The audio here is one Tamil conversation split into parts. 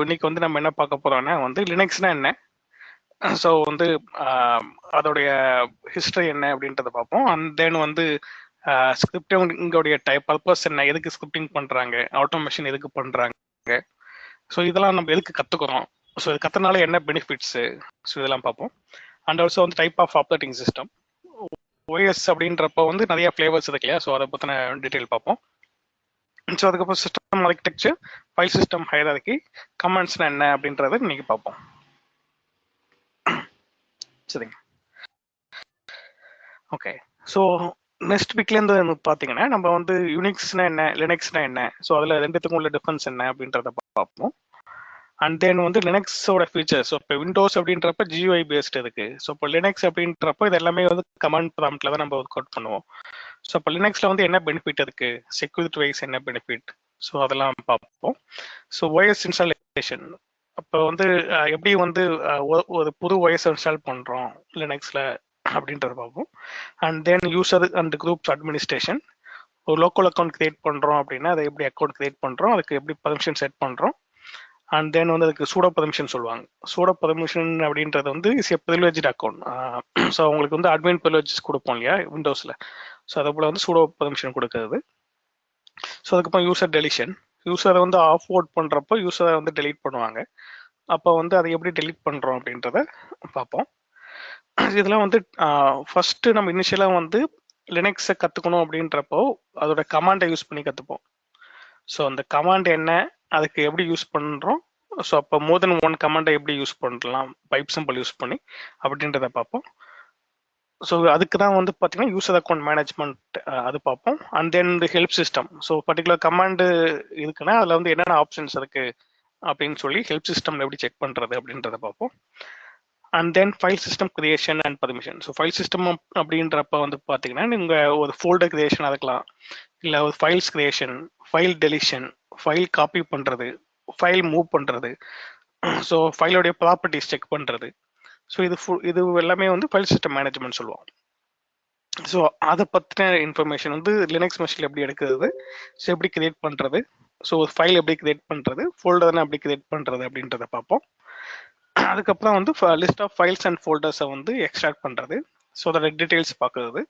இன்னைக்கு வந்து நம்ம என்ன பார்க்க போறோம்னா வந்து லினக்ஸ்னா என்ன, ஸோ வந்து அதோடைய ஹிஸ்டரி என்ன அப்படின்றத பார்ப்போம். அண்ட் தென் வந்து ஸ்கிரிப்டிங்கோடைய டைப் பர்பஸ் என்ன, எதுக்கு ஸ்கிரிப்டிங் பண்றாங்க, ஆட்டோமேஷன் எதுக்கு பண்றாங்க, ஸோ இதெல்லாம் நம்ம எதுக்கு கத்துக்கிறோம், ஸோ இது கத்துனால என்ன பெனிஃபிட்ஸ், ஸோ இதெல்லாம் பார்ப்போம். அண்ட் ஆல்சோ வந்து type of operating system, OS அப்படின்றப்ப வந்து நிறைய ஃபிளேவர்ஸ் இருக்கு இல்லையா, ஸோ அதை பற்றின டீட்டெயில் பார்ப்போம். ஸோ அதுக்கப்புறம் system architecture, file system hierarchy, கமாண்ட்ஸ்னா என்ன அப்படின்றத இன்னைக்கு பார்ப்போம். சரிங்க, ஓகே. ஸோ நெக்ஸ்ட் வீக்லேருந்து பார்த்தீங்கன்னா நம்ம வந்து யூனிக்ஸ்னா என்ன, லினக்ஸ்னா என்ன, ஸோ அதில் ரெண்டுத்துக்கும் உள்ள டிஃபரன்ஸ் என்ன அப்படின்றத பார்ப்போம். அண்ட் தென் வந்து லினக்ஸோட ஃபீச்சர்ஸ், ஸோ இப்போ விண்டோஸ் அப்படின்றப்ப ஜியூஐ பேஸ்ட் இருக்கு, ஸோ இப்போ லினக்ஸ் அப்படின்றப்போ இது எல்லாமே வந்து கமாண்ட் ப்ராம்ப்ட்ல தான் நம்ம ஒர்க் அவுட் பண்ணுவோம். ஸோ இப்போ லினக்ஸ்ல வந்து என்ன பெனிஃபிட் இருக்கு, செக்யூரிட்டி வைஸ் என்ன பெனிஃபிட், ஸோ அதெல்லாம் பார்ப்போம். ஸோ ஓஎஸ் இன்ஸ்டாலேஷன், அப்போ வந்து எப்படி வந்து ஒரு புது ஓஎஸ் இன்ஸ்டால் பண்ணுறோம் லினக்ஸில் அப்படின்றத பார்ப்போம். And then user and groups administration, ஒரு லோக்கல் அக்கௌண்ட் கிரியேட் பண்ணுறோம் அப்படின்னா அதை எப்படி அக்கௌண்ட் கிரியேட் பண்ணுறோம், அதுக்கு எப்படி பர்மிஷன் செட் பண்ணுறோம். அண்ட் தென் வந்து அதுக்கு சூடோ பர்மிஷன் சொல்லுவாங்க. சூடோ பர்மிஷன் அப்படின்றது வந்து is a privileged account. So உங்களுக்கு வந்து அட்மின் ப்ரிவிலேஜஸ் கொடுப்போம் இல்லையா விண்டோஸில், ஸோ அதை போல் வந்து சூடோ பர்மிஷன் கொடுக்குறது. ஸோ அதுக்கப்புறம் யூசர் டெலிஷன், யூசரை வந்து ஆஃப் அவுட் பண்ணுறப்போ யூசரை வந்து டெலீட் பண்ணுவாங்க, அப்போ வந்து அதை எப்படி டெலீட் பண்ணுறோம் அப்படின்றத பார்ப்போம். இதெல்லாம் வந்து ஃபர்ஸ்ட் நம்ம இனிஷியலாக வந்து லினக்ஸை கற்றுக்கணும் அப்படின்றப்போ அதோட கமாண்டை யூஸ் பண்ணி கற்றுப்போம். ஸோ அந்த கமாண்ட் என்ன, அதுக்கு எப்படி யூஸ் பண்ணுறோம், ஸோ அப்போ மோர் தென் ஒன் கமாண்டை எப்படி யூஸ் பண்ணலாம் பைப் சிம்பிள் யூஸ் பண்ணி அப்படின்றத பார்ப்போம். ஸோ அதுக்கு தான் வந்து பார்த்தீங்கன்னா யூசர் அக்கௌண்ட் மேனேஜ்மெண்ட் அது பார்ப்போம். அண்ட் தென் இந்த help system, so particular command இருக்குன்னா அதில் வந்து என்னென்ன ஆப்ஷன்ஸ் இருக்கு அப்படின்னு சொல்லி ஹெல்ப் சிஸ்டம்ல எப்படி செக் பண்ணுறது அப்படின்றத பார்ப்போம். And then file system creation and permission, so file system அப்படின்றப்ப வந்து பார்த்தீங்கன்னா நீங்கள் ஒரு ஃபோல்டர் கிரியேஷன் இருக்கலாம், இல்லை ஒரு files creation, file deletion, file copy பண்ணுறது, ஃபைல் மூவ் பண்ணுறது, ஸோ ஃபைலோடைய ப்ராப்பர்ட்டிஸ் செக் பண்ணுறது, ஸோ இது எல்லாமே வந்து ஃபைல் சிஸ்டம் மேனேஜ்மெண்ட் சொல்லுவோம். ஸோ அதை பற்றின இன்ஃபர்மேஷன் வந்து லினக்ஸ் மெஷினில் எப்படி எடுக்கிறது, ஸோ எப்படி கிரியேட் பண்ணுறது, ஸோ ஒரு ஃபைல் எப்படி கிரியேட் பண்ணுறது, ஃபோல்டர்னா எப்படி கிரியேட் பண்ணுறது அப்படின்றத பார்ப்போம். அதுக்கப்புறம் வந்து லிஸ்ட் ஆஃப் ஃபைல்ஸ் அண்ட் ஃபோல்டர்ஸை வந்து எக்ஸ்ட்ராக்ட் பண்ணுறது, ஸோ அதோட டீட்டெயில்ஸ் பார்க்குறது.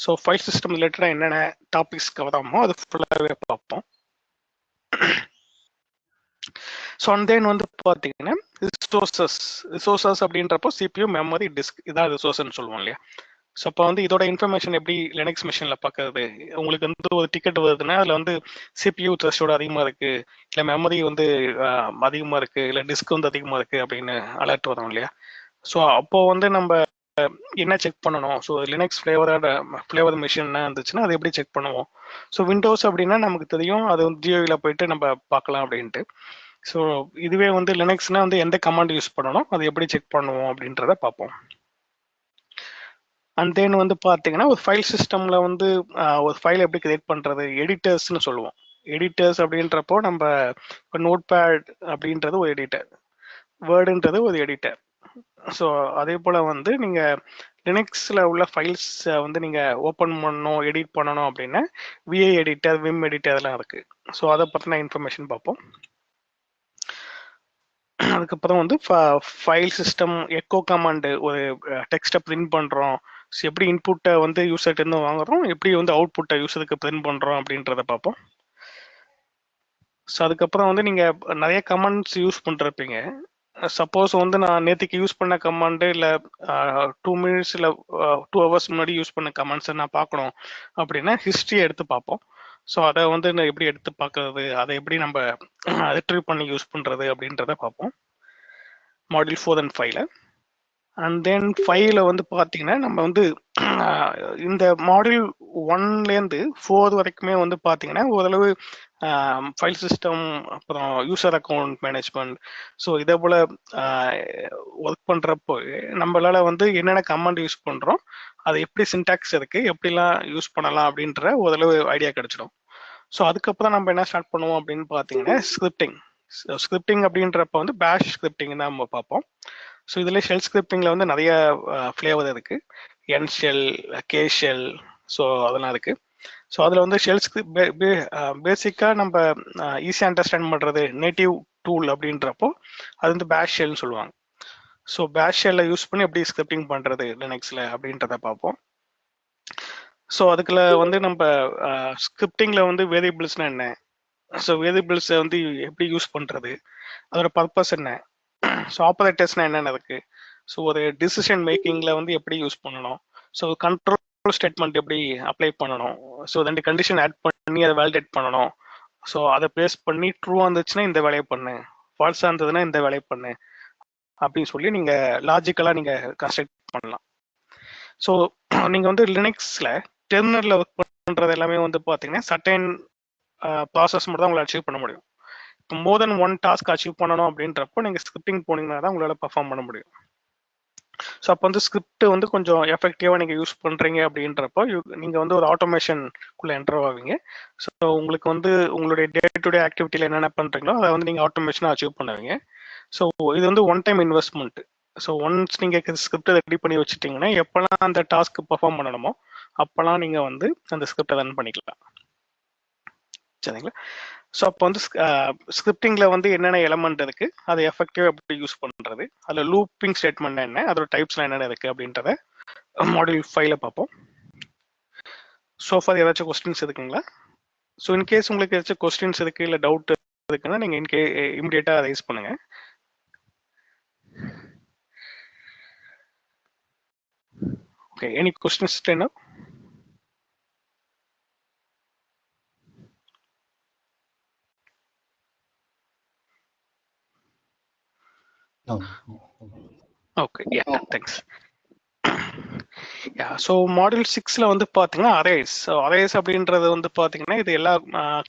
ஸோ ஃபைல் சிஸ்டம் ரிலேட்டடாக என்னென்ன டாபிக்ஸ் கவர் ஆகுமோ அது ஃபுல்லாகவே பார்ப்போம். ஸோ அண்ட் தென் வந்து பார்த்தீங்கன்னா ரிசோர்சஸ் அப்படின்றப்போ சிபியூ, மெமரி, டிஸ்க், இதான் ரிசோர்ஸ்ன்னு சொல்லுவோம் இல்லையா. ஸோ அப்போ வந்து இதோட இன்ஃபர்மேஷன் எப்படி லினக்ஸ் மிஷினில் பார்க்கறது, உங்களுக்கு வந்து ஒரு டிக்கெட் வருதுன்னா அதில் வந்து சிபியூ த்ரெஷோட அதிகமாக இருக்கு, இல்லை மெமரி வந்து அதிகமாக இருக்கு, இல்லை டிஸ்க் வந்து அதிகமாக இருக்கு அப்படின்னு அலர்ட் வரும் இல்லையா. ஸோ அப்போ வந்து நம்ம என்ன செக் பண்ணணும், ஸோ லினக்ஸ் ஃப்ளேவர் மிஷின்னா இருந்துச்சுன்னா அது எப்படி செக் பண்ணுவோம். ஸோ விண்டோஸ் அப்படின்னா நமக்கு தெரியும், அது வந்து ஜியோவில் போயிட்டு நம்ம பார்க்கலாம் அப்படின்ட்டு. ஸோ இதுவே வந்து லினக்ஸ்னா வந்து எந்த கமாண்ட் யூஸ் பண்ணணும், அது எப்படி செக் பண்ணுவோம் அப்படின்றத பார்ப்போம். அண்ட் தென் வந்து பார்த்தீங்கன்னா ஒரு ஃபைல் சிஸ்டம்ல வந்து ஒரு ஃபைல் எப்படி கிரியேட் பண்ணுறது, எடிட்டர்ஸ்னு சொல்லுவோம். எடிட்டர்ஸ் அப்படின்றப்போ நம்ம இப்போ நோட் பேட் அப்படின்றது ஒரு எடிட்டர், வேர்டுன்றது ஒரு எடிட்டர். ஸோ அதே போல் வந்து நீங்கள் லினக்ஸில் உள்ள ஃபைல்ஸை வந்து நீங்கள் ஓப்பன் பண்ணணும், எடிட் பண்ணணும் அப்படின்னா விஐ எடிட்டர், விம் எடிட்டர் அதெல்லாம் இருக்குது. ஸோ அதை பற்றின இன்ஃபர்மேஷன் பார்ப்போம். அதுக்கப்புறம் வந்து ஃபைல் சிஸ்டம் எக்கோ கமாண்டு, ஒரு டெக்ஸ்ட்டை பிரிண்ட் பண்ணுறோம், ஸோ எப்படி இன்புட்டை வந்து யூசர்கிட்டருந்து வாங்குறோம், எப்படி வந்து அவுட்புட்டை யூசருக்கு பிரிண்ட் பண்ணுறோம் அப்படின்றத பார்ப்போம். ஸோ அதுக்கப்புறம் வந்து நீங்கள் நிறைய கமாண்ட்ஸ் யூஸ் பண்ணிருப்பீங்க. சப்போஸ் வந்து நான் நேற்றுக்கு யூஸ் பண்ண கமாண்டு இல்லை 2 minutes இல்லை 2 hours முன்னாடி யூஸ் பண்ண கமாண்ட்ஸை நான் பார்க்கணும் அப்படின்னா ஹிஸ்ட்ரியை எடுத்து பார்ப்போம். ஸோ அதை வந்து நான் எப்படி எடுத்து பார்க்கறது, அதை எப்படி நம்ம ரிட்ரீவ் பண்ணி யூஸ் பண்ணுறது அப்படின்றத பார்ப்போம் மாடியூல் 4 and 5. அண்ட் தென் 5ல வந்து பார்த்தீங்கன்னா நம்ம வந்து இந்த மாடியூல் 1லேருந்து 4 வரைக்குமே வந்து பார்த்தீங்கன்னா ஓரளவு ஃபைல் சிஸ்டம், அப்புறம் யூசர் அக்கௌண்ட் மேனேஜ்மெண்ட், ஸோ இதே போல் ஒர்க் பண்ணுறப்போ நம்மளால வந்து என்னென்ன கமாண்ட் யூஸ் பண்ணுறோம், அது எப்படி சின்டாக்ஸ் இருக்குது, எப்படிலாம் யூஸ் பண்ணலாம் அப்படின்ற ஓரளவு ஐடியா கிடைச்சிடும். ஸோ அதுக்கப்புறம் நம்ம என்ன ஸ்டார்ட் பண்ணுவோம் அப்படின்னு பார்த்தீங்கன்னா ஸ்கிரிப்டிங் அப்படின்றப்ப வந்து பேஷ் ஸ்கிரிப்டிங் தான் நம்ம பார்ப்போம். ஸோ இதில் ஷெல் ஸ்கிரிப்டிங்கில் வந்து நிறைய ஃப்ளேவர் இருக்குது, என் ஷெல், கே ஷெல், ஸோ அதெல்லாம் இருக்குது. ஸோ அதில் வந்து ஷெல் ஸ்கிரிப்ட் பேசிக்காக நம்ம ஈஸியாக அண்டர்ஸ்டாண்ட் பண்ணுறது நேட்டிவ் டூல் அப்படின்றப்போ அது வந்து பேஷ் ஷெல்னு சொல்லுவாங்க. ஸோ பேஷ் ஷெல்லை யூஸ் பண்ணி எப்படி ஸ்கிரிப்டிங் பண்ணுறது லினக்ஸில் அப்படின்றத பார்ப்போம். ஸோ அதுக்குள்ள வந்து நம்ம ஸ்கிரிப்டிங்கில் வந்து வேரியபிள்ஸ்னா என்ன, ஸோ வேரியபிள்ஸை வந்து எப்படி யூஸ் பண்ணுறது, அதோட பர்பஸ் என்ன, ஸோ ஆப்பரேட்டர்ஸ்னா என்னென்ன இருக்குது, ஸோ ஒரு டிசிஷன் மேக்கிங்கில் வந்து எப்படி யூஸ் பண்ணணும், ஸோ கண்ட்ரோல் ஸ்டேட்மெண்ட் எப்படி அப்ளை பண்ணணும், ஸோ 2 கண்டிஷன் ஆட் பண்ணி அதை வேலிடேட் பண்ணணும், ஸோ அதை பேஸ் பண்ணி ட்ரூவாக இருந்துச்சுன்னா இந்த வேலையை பண்ணு, ஃபால்ஸாக இருந்ததுன்னா இந்த வேலையை பண்ணு அப்படின்னு சொல்லி நீங்கள் லாஜிக்கலாக நீங்கள் கன்ஸ்ட்ரக்ட் பண்ணலாம். ஸோ நீங்கள் வந்து லினக்ஸில் டெர்மினலில் ஒர்க் பண்ணுறது எல்லாமே வந்து பார்த்தீங்கன்னா சர்டைன் ப்ராசஸ் மட்டும் தான் உங்களை அச்சீவ் பண்ண முடியும். இப்போ மோர் தென் ஒன் டாஸ்க் அச்சீவ் பண்ணணும் அப்படின்றப்போ நீங்கள் ஸ்கிரிப்டிங் போனீங்கன்னா தான் உங்களால் பர்ஃபார்ம் பண்ண முடியும். ஸோ அப்போ வந்து ஸ்கிரிப்ட் வந்து கொஞ்சம் எஃபெக்டிவாக நீங்கள் யூஸ் பண்ணுறீங்க அப்படின்றப்போ நீங்கள் வந்து ஒரு ஆட்டோமேஷனுக்குள்ளே என்டர் ஆவீங்க. ஸோ உங்களுக்கு வந்து உங்களுடைய டே டு டே ஆக்டிவிட்டியில் என்னென்ன பண்ணுறீங்களோ அதை வந்து நீங்கள் ஆட்டோமேஷனாக அச்சீவ் பண்ணுவீங்க. ஸோ இது வந்து one time investment. So once நீங்கள் ஸ்கிரிப்டை ரெடி பண்ணி வச்சுட்டிங்கன்னா எப்போல்லாம் அந்த டாஸ்க்கு பர்ஃபார்ம் பண்ணணுமோ அப்போல்லாம் நீங்கள் வந்து அந்த ஸ்கிரிப்டை ரன் பண்ணிக்கலாம். சரிங்களா? ஸோ அப்போ வந்து ஸ்கிரிப்டிங்கில் வந்து என்னென்ன எலமெண்ட் இருக்குது, அதை எஃபெக்டிவாக எப்படி யூஸ் பண்ணுறது, அதில் லூப்பிங் ஸ்டேட்மெண்ட் என்ன, அதோட டைப்ஸ்லாம் என்னென்ன இருக்குது அப்படின்றத மாடியூல் 5ல பார்ப்போம். ஸோ ஃபார் ஏதாச்சும் கொஸ்டின்ஸ் இருக்குங்களா? ஸோ இன்கேஸ் உங்களுக்கு ஏதாச்சும் கொஸ்டின்ஸ் இருக்குது இல்லை டவுட் இருக்குன்னா நீங்கள் இமிடியேட்டாக ரைஸ் பண்ணுங்கள். ஓகே, எனி கொஸ்டின்ஸ் என்ன? Okay, yeah, thanks. யா, ஸோ மாடியூல் 6ல வந்து பார்த்தீங்கன்னா அரேஸ். ஸோ அரேஸ் அப்படின்றது வந்து பார்த்தீங்கன்னா இது எல்லா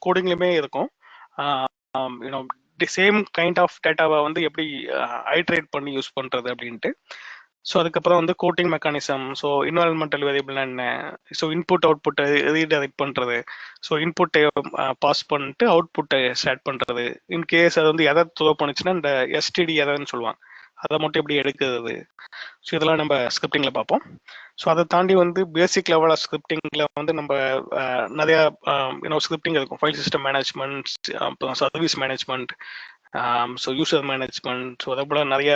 கோடிங்லையுமே இருக்கும். யூனோ சேம் கைண்ட் ஆஃப் டேட்டாவை வந்து எப்படி ஐட்ரேட் பண்ணி யூஸ் பண்ணுறது அப்படின்ட்டு. ஸோ அதுக்கப்புறம் வந்து கோட்டிங் மெக்கானிசம், ஸோ இன்வால்மெண்டல் வேரியபிள் என்ன, ஸோ இன்புட் அவுட்புட்டை ரீடைரக்ட் பண்ணுறது, ஸோ இன்புட்டை பாஸ் பண்ணிட்டு அவுட்புட்டை ஸ்டார்ட் பண்ணுறது, இன்கேஸ் அது வந்து எதை த்ரோ பண்ணுச்சுன்னா இந்த எஸ்டிடி எதைன்னு சொல்லுவாங்க, அதை மட்டும் எப்படி எடுக்கிறது. ஸோ இதெல்லாம் நம்ம ஸ்கிரிப்டிங்கில் பார்ப்போம். ஸோ அதை தாண்டி வந்து பேசிக் லெவல் ஆஃப் ஸ்கிரிப்டிங்கில் வந்து நம்ம நிறையா ஸ்கிரிப்டிங் இருக்கும். ஃபைல் சிஸ்டம் மேனேஜ்மெண்ட், அப்புறம் service management, so user management, so அதை போல் நிறைய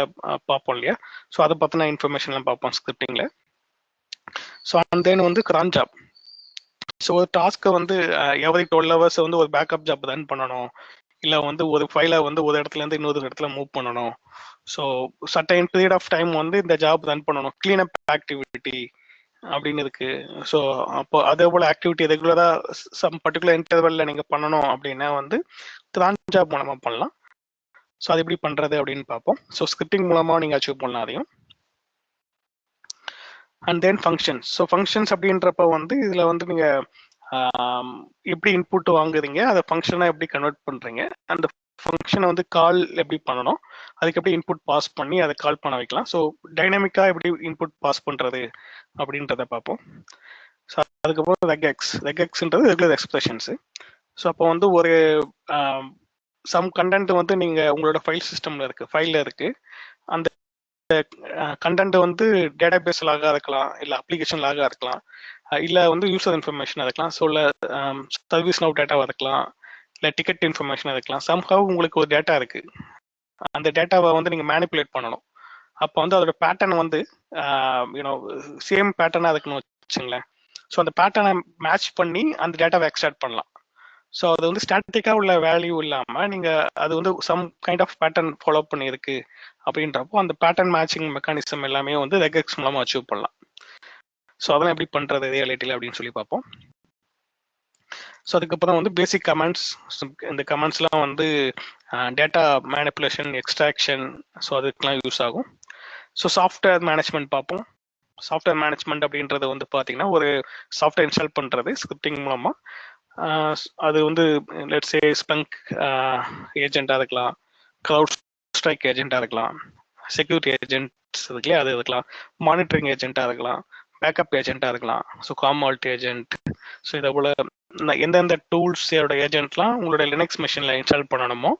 பார்ப்போம் இல்லையா. ஸோ அதை பற்றின இன்ஃபர்மேஷன்லாம் பார்ப்போம் ஸ்கிரிப்டிங்கில். ஸோ அண்ட் தென் வந்து கிரான் ஜாப். ஸோ ஒரு டாஸ்க்கை வந்து எவரி 12 hours வந்து ஒரு பேக்கப் ஜாப் ரன் பண்ணணும், இல்லை வந்து ஒரு ஃபைலை வந்து ஒரு இடத்துலேருந்து இன்னொரு இடத்துல மூவ் பண்ணணும். So certain period of time வந்து இந்த ஜாப் ரன் பண்ணணும், கிளீன் அப் ஆக்டிவிட்டி அப்படின்னு இருக்கு. ஸோ அப்போ அதே போல் ஆக்டிவிட்டி ரெகுலராக சம் பர்டிகுலர் இன்டர்வெல்ல நீங்கள் பண்ணணும் அப்படின்னா வந்து கிரான் ஜாப் மூலமாக பண்ணலாம். ஸோ அது எப்படி பண்ணுறது அப்படின்னு பார்ப்போம். ஸோ ஸ்கிரிப்டிங் மூலமாக நீங்கள் அச்சீவ் பண்ணலாம் அதையும். And then functions. So functions அப்படின்றப்ப வந்து இதில் வந்து நீங்கள் எப்படி இன்புட் வாங்குறீங்க, அதை ஃபங்க்ஷனாக எப்படி கன்வெர்ட் பண்ணுறீங்க, அந்த ஃபங்க்ஷனை வந்து கால் எப்படி பண்ணணும், அதுக்கு எப்படி இன்புட் பாஸ் பண்ணி அதை கால் பண்ண வைக்கலாம். ஸோ டைனாமிக்காக எப்படி இன்புட் பாஸ் பண்ணுறது அப்படின்றத பார்ப்போம். ஸோ அதுக்கப்புறம் ரெக்எக்ஸ்ன்றது ரெகுலர் எக்ஸ்பிரஷன்ஸு. ஸோ அப்போ வந்து ஒரு சம் கண்டென்ட் வந்து நீங்கள் உங்களோட ஃபைல் சிஸ்டமில் இருக்குது, ஃபைலில் இருக்குது, அந்த கண்டென்ட் வந்து டேட்டா பேஸ் லாகாக இருக்கலாம், இல்லை அப்ளிகேஷன் லாகாக இருக்கலாம், இல்லை வந்து யூசர் இன்ஃபர்மேஷனாக இருக்கலாம், ஸோ இல்லை சர்வீஸ் நவ் டேட்டாவாக இருக்கலாம், இல்லை டிக்கெட் இன்ஃபர்மேஷனாக இருக்கலாம். சம்ஹவ் உங்களுக்கு ஒரு டேட்டா இருக்குது, அந்த டேட்டாவை வந்து நீங்கள் மேனிப்புலேட் பண்ணணும். அப்போ வந்து அதோட பேட்டர்ன் வந்து சேம் பேட்டர்னாக இருக்குன்னு வச்சுங்களேன். ஸோ அந்த பேட்டர்னை மேட்ச் பண்ணி அந்த டேட்டாவை எக்ஸ்ட்ராக்ட் பண்ணலாம். ஸோ அது வந்து ஸ்டாட்டிக்காக உள்ள வேல்யூ இல்லாமல் நீங்கள் அது வந்து some kind of pattern follow பண்ணியிருக்கு அப்படின்றப்போ அந்த பேட்டர்ன் மேட்சிங் மெக்கானிசம் எல்லாமே வந்து ரெக்எக்ஸ் மூலமாக அச்சீவ் பண்ணலாம். ஸோ அதெல்லாம் எப்படி பண்ணுறது ரியாலிட்டியில் அப்படின்னு சொல்லி பார்ப்போம். ஸோ அதுக்கப்புறம் வந்து பேசிக் கமெண்ட்ஸ். இந்த கமெண்ட்ஸ்லாம் வந்து டேட்டா மேனிப்புலேஷன், எக்ஸ்ட்ராக்ஷன், ஸோ அதுக்கெலாம் யூஸ் ஆகும். ஸோ சாஃப்ட்வேர் மேனேஜ்மெண்ட் பார்ப்போம். சாஃப்ட்வேர் மேனேஜ்மெண்ட் அப்படின்றது வந்து பார்த்தீங்கன்னா ஒரு சாஃப்ட்வேர் இன்ஸ்டால் பண்ணுறது ஸ்கிரிப்டிங் மூலமாக. அது வந்து லெட்ஸ் சே ஸ்ப்ளங்க் ஏஜென்ட்டாக இருக்கலாம், க்ளவுட் ஸ்ட்ரைக் ஏஜென்ட்டாக இருக்கலாம், செக்யூரிட்டி ஏஜென்ட்ஸ் இருக்குல்லையே அது இருக்கலாம், மானிட்டரிங் ஏஜென்ட்டாக இருக்கலாம், பேக்கப் ஏஜென்ட்டாக இருக்கலாம், ஸோ காமால்ட் ஏஜென்ட். ஸோ இதை போல் எந்தெந்த டூல்ஸோட ஏஜென்ட்லாம் உங்களோட லினக்ஸ் மிஷினில் இன்ஸ்டால் பண்ணணுமோ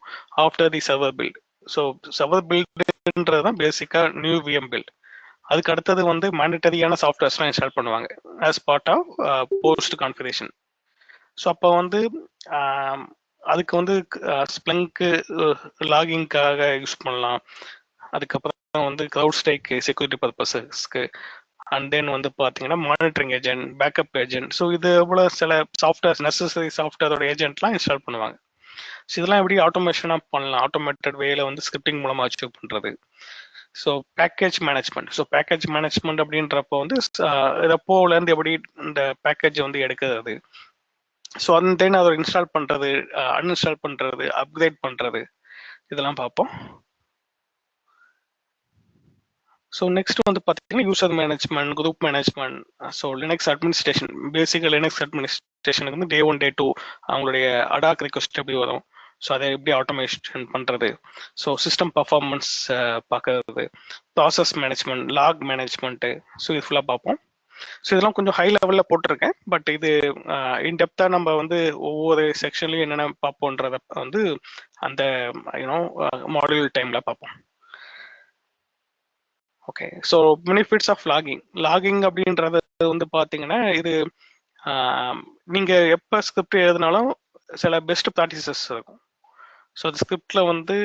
after the server build. So server பில்டுன்றது தான் பேசிக்காக நியூ விஎம் பில்ட். அதுக்கு அடுத்தது வந்து மேண்டட்டரியான சாஃப்ட்வேர்ஸ்லாம் இன்ஸ்டால் பண்ணுவாங்க as part of post configuration. So அப்போ வந்து அதுக்கு வந்து ஸ்ப்ளங்க்கு லாகிங்காக யூஸ் பண்ணலாம். அதுக்கப்புறம் வந்து க்ரௌட் ஸ்ட்ரைக் செக்யூரிட்டி பர்பஸஸ்க்கு, அண்ட் தென் வந்து பார்த்தீங்கன்னா monitoring agent, backup agent. So இது போல சில சாஃப்ட்வேர்ஸ், நெசசரி சாஃப்ட்வேரோட ஏஜென்ட்லாம் இன்ஸ்டால் பண்ணுவாங்க. ஸோ இதெல்லாம் எப்படி ஆட்டோமேஷனாக பண்ணலாம், ஆட்டோமேட்டட் வேல வந்து ஸ்கிரிப்டிங் மூலமாக அச்சீவ் பண்ணுறது. So package management. So package management அப்படின்றப்போ வந்து ரெப்போலேருந்து எப்படி இந்த பேக்கேஜ் வந்து எடுக்கிறது, ஸோ அண்ட் தென் அதை இன்ஸ்டால் பண்ணுறது, அன்இன்ஸ்டால் பண்ணுறது, அப்கிரேட் பண்ணுறது, இதெல்லாம் பார்ப்போம். ஸோ நெக்ஸ்ட் வந்து பார்த்தீங்கன்னா user management, group management. So Linux administration, பேசிக்காக லினக்ஸ் அட்மினிஸ்ட்ரேஷனுக்கு வந்து Day 1 Day 2 அவங்களுடைய அடாக் ரிக்வஸ்ட் எப்படி வரும், ஸோ அதை எப்படி ஆட்டோமேஷன் பண்ணுறது, ஸோ சிஸ்டம் பர்ஃபார்மன்ஸ் பார்க்கறது, process management, log management, so இது ஃபுல்லாக பார்ப்போம். ஸோ இதெல்லாம் கொஞ்சம் ஹை லெவலில் போட்டிருக்கேன். பட் இது இன்டெப்த்தாக நம்ம வந்து ஒவ்வொரு செக்ஷன்லையும் என்னென்ன பார்ப்போன்றத வந்து அந்த யூனோ மாடியூல் டைமில் பார்ப்போம். Okay, so benefits of logging அப்படின்றது வந்து பார்த்தீங்கன்னா, இது நீங்கள் எப்போ ஸ்கிரிப்ட் எழுதினாலும் சில பெஸ்ட் ப்ராக்டிசஸ் இருக்கும். ஸோ அந்த ஸ்கிரிப்டில் வந்து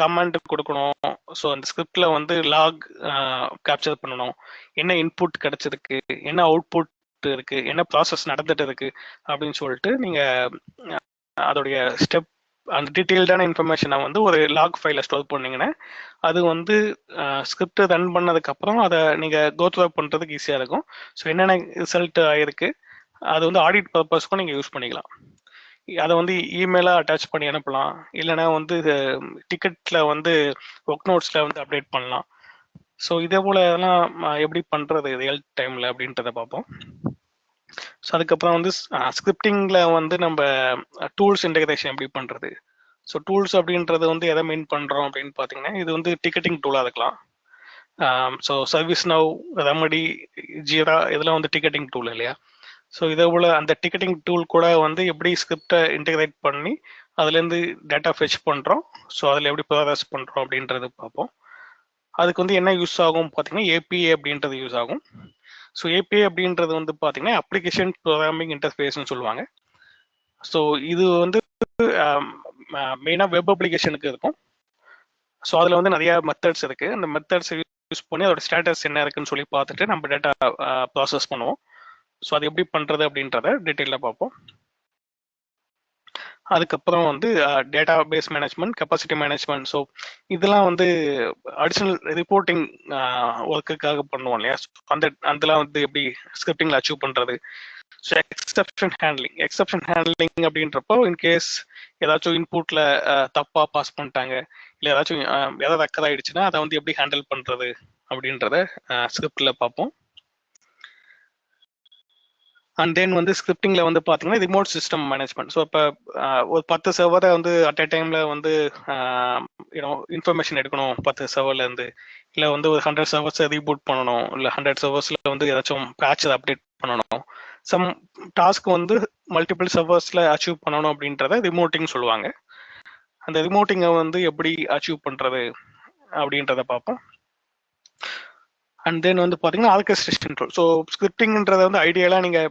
கமெண்ட் கொடுக்கணும். ஸோ அந்த ஸ்கிரிப்டில் வந்து லாக் கேப்சர் பண்ணணும், என்ன இன்புட் கிடைச்சிருக்கு, என்ன அவுட்புட் இருக்கு, என்ன ப்ராசஸ் நடந்துட்டு இருக்கு அப்படின்னு சொல்லிட்டு நீங்கள் அதோடைய ஸ்டெப், அந்த டீட்டெயில்டான இன்ஃபர்மேஷனை வந்து ஒரு லாக் ஃபைல ஸ்டோர் பண்ணீங்கன்னா அது வந்து ஸ்கிரிப்ட் ரன் பண்ணதுக்கப்புறம் அதை நீங்கள் கோத்ரூ பண்ணுறதுக்கு ஈஸியாக இருக்கும். ஸோ என்னென்ன ரிசல்ட் ஆகிருக்கு அது வந்து ஆடிட் பர்பஸ்க்கும் நீங்கள் யூஸ் பண்ணிக்கலாம். அதை வந்து இமெயிலாக அட்டாச் பண்ணி அனுப்பலாம், இல்லைனா வந்து டிக்கெட்டில் வந்து ஒர்க் நோட்ஸில் வந்து அப்டேட் பண்ணலாம். ஸோ இதே போல் இதெல்லாம் எப்படி பண்ணுறது ரியல் டைமில் அப்படின்றத பார்ப்போம். ஸோ அதுக்கப்புறம் வந்து ஸ்கிரிப்டிங்கில் வந்து நம்ம டூல்ஸ் இன்டெகிரேஷன் எப்படி பண்ணுறது. ஸோ டூல்ஸ் அப்படின்றது வந்து எதை மீன் பண்ணுறோம் அப்படின்னு பார்த்தீங்கன்னா, இது வந்து டிக்கெட்டிங் டூலாக இருக்கலாம். So service now, remedy, jeera, இதெல்லாம் வந்து டிக்கெட்டிங் டூல் இல்லையா. ஸோ இதே போல் அந்த டிக்கெட்டிங் டூல் கூட வந்து எப்படி ஸ்கிரிப்டை இன்டெகிரேட் பண்ணி அதுலேருந்து டேட்டா ஃபெச் பண்ணுறோம், ஸோ அதில் எப்படி ப்ராசஸ் பண்ணுறோம் அப்படின்றது பார்ப்போம். அதுக்கு வந்து என்ன யூஸ் ஆகும் பார்த்தீங்கன்னா, ஏபிஏ அப்படின்றது யூஸ் ஆகும். ஸோ ஏபிஏ அப்படின்றது வந்து பார்த்தீங்கன்னா அப்ளிகேஷன் ப்ரோக்ராமிங் இன்டர்ஃபேஸ்னு சொல்லுவாங்க. ஸோ இது வந்து மெயினாக வெப் அப்ளிகேஷனுக்கு இருக்கும். ஸோ அதில் வந்து நிறைய மெத்தட்ஸ் இருக்குது. அந்த மெத்தட்ஸ் யூஸ் பண்ணி அதோட ஸ்டேட்டஸ் என்ன இருக்குன்னு சொல்லி பார்த்துட்டு நம்ம டேட்டா ப்ராசஸ் பண்ணுவோம். ஸோ அது எப்படி பண்ணுறது அப்படின்றத டீட்டெயிலாக பார்ப்போம். அதுக்கப்புறம் வந்து database management, capacity management. So இதெல்லாம் வந்து அடிஷ்னல் ரிப்போர்ட்டிங் ஒர்க்குக்காக பண்ணுவோம் இல்லையா. அந்த அதெல்லாம் வந்து எப்படி ஸ்கிரிப்டிங்கில் அச்சீவ் பண்ணுறது. ஸோ எக்ஸப்ஷன் ஹேண்ட்லிங் அப்படின்றப்போ இன்கேஸ் ஏதாச்சும் இன்புட்டில் தப்பாக பாஸ் பண்ணிட்டாங்க, இல்லை ஏதாச்சும் எதாவது ரெக்கர் ஆகிடுச்சுன்னா அதை வந்து எப்படி ஹேண்டில் பண்ணுறது அப்படின்றத ஸ்கிரிப்டில் பார்ப்போம். அண்ட் தென் வந்து ஸ்கிரிப்டிங்கில் வந்து பார்த்தீங்கன்னா ரிமோட் சிஸ்டம் மேனேஜ்மெண்ட். ஸோ இப்போ ஒரு 10 சர்வரை வந்து அட் எ டைமில் வந்து இன்ஃபர்மேஷன் எடுக்கணும் 10 சர்வர்லேருந்து, இல்லை வந்து ஒரு 100 சர்வர்ஸை ரீபூட் பண்ணணும், இல்லை 100 சர்வர்ஸில் வந்து ஏதாச்சும் பேட்ச் அப்டேட் பண்ணணும், சம் டாஸ்க் வந்து மல்டிபிள் சர்வர்ஸில் அச்சீவ் பண்ணணும் அப்படின்றத ரிமோட்டிங் சொல்லுவாங்க. அந்த ரிமோட்டிங்கை வந்து எப்படி அச்சீவ் பண்ணுறது அப்படின்றத பார்ப்போம். அண்ட் தென் வந்து பார்த்தீங்கன்னா ஆர்கெஸ்ட்ரேஷன் டூல். ஸோ ஸ்கிரிப்டிங்கிறத வந்து ஐடியலாக நீங்கள்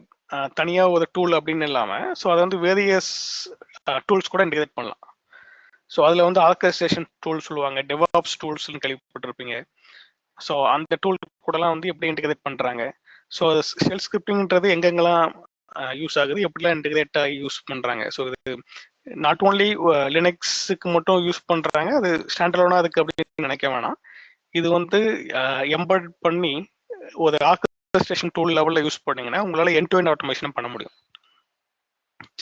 தனியாக ஒரு டூல் அப்படின்னு இல்லாமல், ஸோ அதை வந்து வேரியஸ் டூல்ஸ் கூட இன்டிகிரேட் பண்ணலாம். ஸோ அதில் வந்து ஆர்கெஸ்ட்ரேஷன் டூல் சொல்லுவாங்க, டெவாப்ஸ் டூல்ஸ்னு கேள்விப்பட்டிருப்பீங்க. ஸோ அந்த டூல் கூடலாம் வந்து எப்படி இன்டிகிரேட் பண்ணுறாங்க, ஸோ ஷெல் ஸ்கிரிப்டிங்கிறது எங்கெங்கெல்லாம் யூஸ் ஆகுது, எப்படிலாம் இன்டிகிரேட் ஆகி யூஸ் பண்ணுறாங்க. ஸோ இது நாட் ஓன்லி லினக்ஸுக்கு மட்டும் யூஸ் பண்ணுறாங்க, அது ஸ்டாண்டர்டோனா அதுக்கு அப்படின்னு நினைக்க வேணாம். இது வந்து எம்பெட் பண்ணி ஒரு ஆர்கெஸ்ட்ரேஷன் டூல் லெவலில் யூஸ் பண்ணீங்கன்னா உங்களால் எண்ட் டு எண்ட் ஆட்டோமேஷன் பண்ண முடியும்.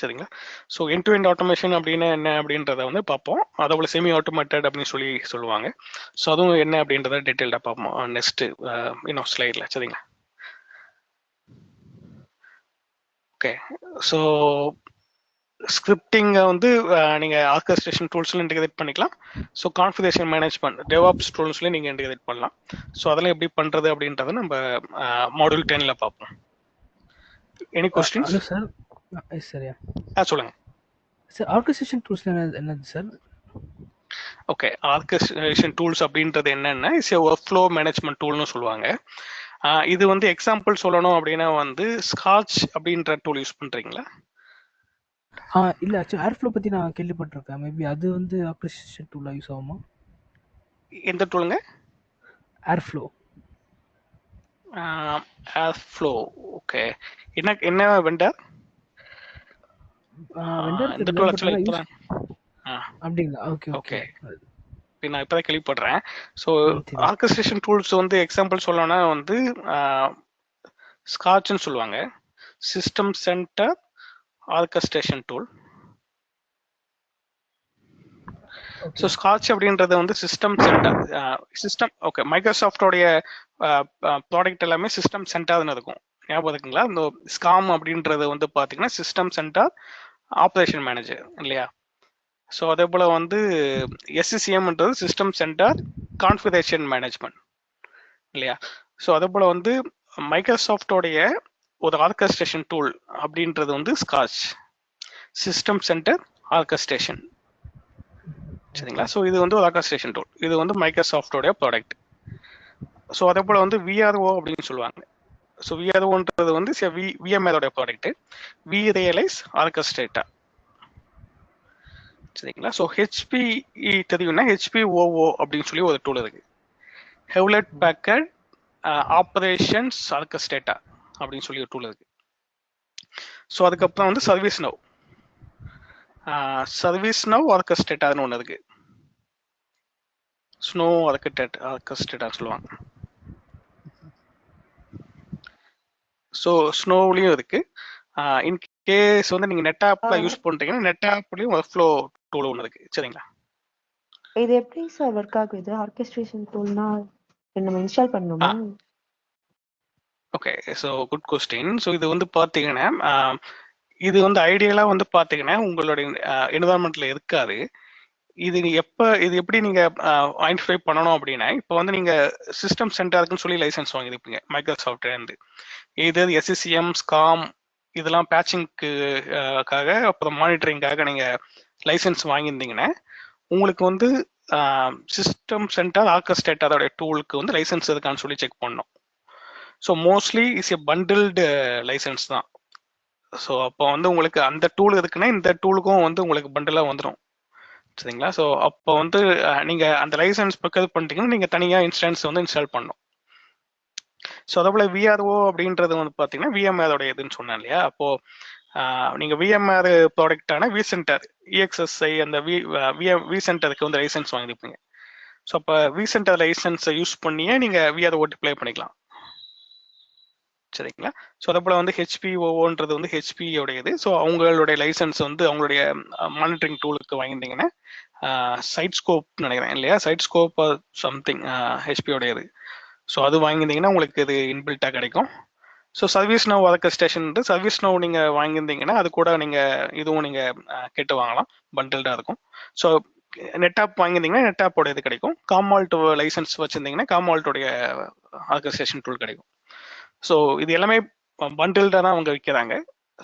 சரிங்களா. So end to end automation அப்படின்னா என்ன அப்படின்றத வந்து பார்ப்போம். அதோட செமி ஆட்டோமேட்டட் அப்படின்னு சொல்லுவாங்க. ஸோ அதுவும் என்ன அப்படின்றத டீட்டெயில்டாக பார்ப்போம் நெக்ஸ்ட் இன்னும் ஸ்லைடில். சரிங்களா. ஓகே, ஸோ ஸ்கிரிப்டிங்கை வந்து நீங்கள் ஆர்கெஸ்ட்ரேஷன் டூல்ஸில் இன்டிகிரேட் பண்ணிக்கலாம். ஸோ கான்ஃபிகரேஷன் மேனேஜ்மெண்ட், டெவாப்ஸ் டூல்ஸ்லேயும் நீங்கள் இன்டிகிரேட் பண்ணலாம். ஸோ அதெல்லாம் எப்படி பண்ணுறது அப்படின்றத நம்ம மாடியூல் 10ல் பார்ப்போம். Any questions? சார் சரியா சொல்லுங்க சார். ஆர்கெஸ்ட்ரேஷன் டூல்ஸ் என்னது சார்? ஓகே, ஆர்கெஸ்ட்ரேஷன் டூல்ஸ் அப்படின்றது என்னன்னா ஒர்க் ஃப்ளோ மேனேஜ்மெண்ட் டூல்னு சொல்லுவாங்க. இது வந்து எக்ஸாம்பிள் சொல்லணும் அப்படின்னா வந்து ஸ்காட்ச் அப்படின்ற டூல் யூஸ் பண்ணுறீங்களா? இல்ல ஆக்சுவலி ஏர்ஃப்ளோ பத்தி நான் கேள்விப்பட்டிருக்கேன். மேபி அது வந்து ஆர்கெஸ்ட்ரேஷன் டூலா யூஸ் ஆகுமா? எந்த டூலுங்க? ஏர்ஃப்ளோ. ஃப்ளோ. ஓகே. என்ன என்ன வெண்டர்? வெண்டர் இந்த தெரியல. டூல் பட் ஆக்சுவலாக ஆனா யூஸ் இப்போதான். ஆ அப்படிங்களா? Okay, okay. ஓகே. நான் இப்போதான் கேள்விப்படுறேன். ஸோ தெரியும். ஆர்கஸ்ட்ரேஷன் டூல்ஸ் வந்து எக்ஸாம்பிள் சொல்லணும்னா வந்து ஸ்காட்ச்னு சொல்லுவாங்க. System center orchestration tool. So okay. SCORCH அப்படின்றது வந்து சிஸ்டம் சென்டர் சிஸ்டம். ஓகே, மைக்ரோசாஃப்டோடைய ப்ராடக்ட் எல்லாமே சிஸ்டம் சென்டர்னு இருக்கும். ஞாபகம் இருக்குங்களா? இந்த ஸ்காம் அப்படின்றது வந்து பார்த்தீங்கன்னா சிஸ்டம் சென்டர் ஆப்ரேஷன் மேனேஜர் இல்லையா? ஸோ அதே போல் வந்து எஸ்சிசிஎம்ன்றது சிஸ்டம் சென்டர் கான்ஃபிகரேஷன் மேனேஜ்மெண்ட் இல்லையா? ஸோ அதே போல் வந்து மைக்ரோசாஃப்டோடைய ஒரு ஆர்கஸ்ட்ரேஷன் டூல் அப்படின்றது வந்து ஸ்காட்ச், சிஸ்டம் சென்டர் ஆர்கஸ்ட்ரேஷன். சரிங்களா? ஸோ இது வந்து ஒரு ஆர்கஸ்ட்ரேஷன் டூல். இது வந்து மைக்ரோசாஃப்டோடைய ப்ராடக்ட். ஸோ அதே போல் வந்து விஆர்ஓ அப்படின்னு சொல்லுவாங்க. ஸோ விஆர்ஓன்றது வந்து விஎம்ஆரோடைய ப்ராடக்ட். VRealize orchestrator. சரிங்களா? ஸோ ஹெச்பி தெரியும்னா ஹெச்பிஓஓ அப்படின்னு சொல்லி ஒரு டூல் இருக்கு. ஹெவ்லெட் பேக்கர்ட் ஆப்ரேஷன்ஸ் ஆர்கஸ்ட்ரேட்டா அப்படின்னு சொல்லி ஒரு டூல் இருக்கு. ஸோ அதுக்கப்புறம் வந்து சர்வீஸ் நவ் ஆர்கஸ்ட்ரேட்டான்னு ஒன்று இருக்கு. ஸ்னோ ஆர்கஸ்ட்ரேட்டான்னு சொல்லுவாங்க. ஸோ ஸ்னோவ்லையும் இருக்கு. இன் கேஸ் வந்து நீங்க நெட் ஆப்ல யூஸ் பண்றீங்கன்னா நெட் ஆப்லயும் ஒர்க் ஃப்ளோ டூல் ஒன்று இருக்கு. சரிங்களா? இது எப்படி சார் ஒர்க் ஆகுது? ஆர்கெஸ்ட்ரேஷன் டூல்னா நம்ம இன்ஸ்டால் பண்ணணுமா? Okay, so good question. So இது வந்து பார்த்தீங்கன்னா இது வந்து ஐடியலாக வந்து பார்த்தீங்கன்னா உங்களுடைய என்விரான்மெண்ட்ல இருக்காது. இது இது எப்படி நீங்க ஐடென்டிஃபை பண்ணணும் அப்படின்னா, இப்போ வந்து நீங்க சிஸ்டம் சென்டருக்குன்னு சொல்லி லைசன்ஸ் வாங்கியிருப்பீங்க மைக்ரோசாஃப்ட்ல இருந்து. இது எஸ்சிசிஎம், ஸ்காம் இதெல்லாம் பேட்சிங்க்காக அப்புறம் மானிட்டரிங்காக நீங்க லைசன்ஸ் வாங்கியிருந்தீங்கன்னா உங்களுக்கு வந்து சிஸ்டம் சென்டர் ஆர்கஸ்ட்ரேட் அதோடைய டூலுக்கு வந்து லைசன்ஸ் இருக்கான்னு சொல்லி செக் பண்ணணும். So mostly is a bundled license தான். ஸோ அப்போ வந்து உங்களுக்கு அந்த டூல் இருக்குன்னா இந்த டூலுக்கும் வந்து உங்களுக்கு பண்டிலாக வந்துடும். சரிங்களா? ஸோ அப்போ வந்து நீங்கள் அந்த லைசன்ஸ் ப்ரொக்யூர் பண்ணிட்டீங்கன்னா நீங்கள் தனியாக இன்ஸ்டன்ஸ் வந்து இன்ஸ்டால் பண்ணணும். ஸோ அதே போல் விஆர்ஓ அப்படின்றது வந்து பார்த்தீங்கன்னா விஎம்ஆரோட இதுன்னு சொன்னேன் இல்லையா? அப்போது நீங்கள் விஎம்ஆர் ப்ராடக்டான வி சென்டர் இஎக்ஸ்எஸ்ஐ அந்த வி சென்டருக்கு வந்து லைசன்ஸ் வாங்கியிருப்பீங்க. ஸோ அப்போ வி சென்டர் லைசன்ஸை யூஸ் பண்ணியே நீங்கள் விஆர்ஓ டிப்ளை பண்ணிக்கலாம். சரிங்களா? ஸோ அதே போல் வந்து ஹெச்பிஓன்றது வந்து ஹெச்பியோடையது. ஸோ அவங்களுடைய லைசன்ஸ் வந்து அவங்களுடைய மானிட்டரிங் டூலுக்கு வாங்கியிருந்தீங்கன்னா சைட் ஸ்கோப் நினைக்கிறேன் இல்லையா? சைட் ஸ்கோப் சம்திங் ஹெச்பியோடையது. ஸோ அது வாங்கியிருந்தீங்கன்னா உங்களுக்கு இது இன்பில்ட்டாக கிடைக்கும். So ServiceNow orchestration ServiceNow நீங்கள் வாங்கியிருந்தீங்கன்னா அது கூட நீங்கள் இதுவும் நீங்கள் கேட்டு வாங்கலாம். பண்டில்டாக இருக்கும். ஸோ நெட் ஆப் வாங்கியிருந்தீங்கன்னா நெட் ஆப்போட இது கிடைக்கும். காமால்ட் லைசன்ஸ் வச்சுருந்தீங்கன்னா காமால்ட்டோடைய ஆர்கஸ்ட்ரேஷன் டூல் கிடைக்கும். ஸோ இது எல்லாமே பண்டில்டாக தான் அவங்க விற்கிறாங்க.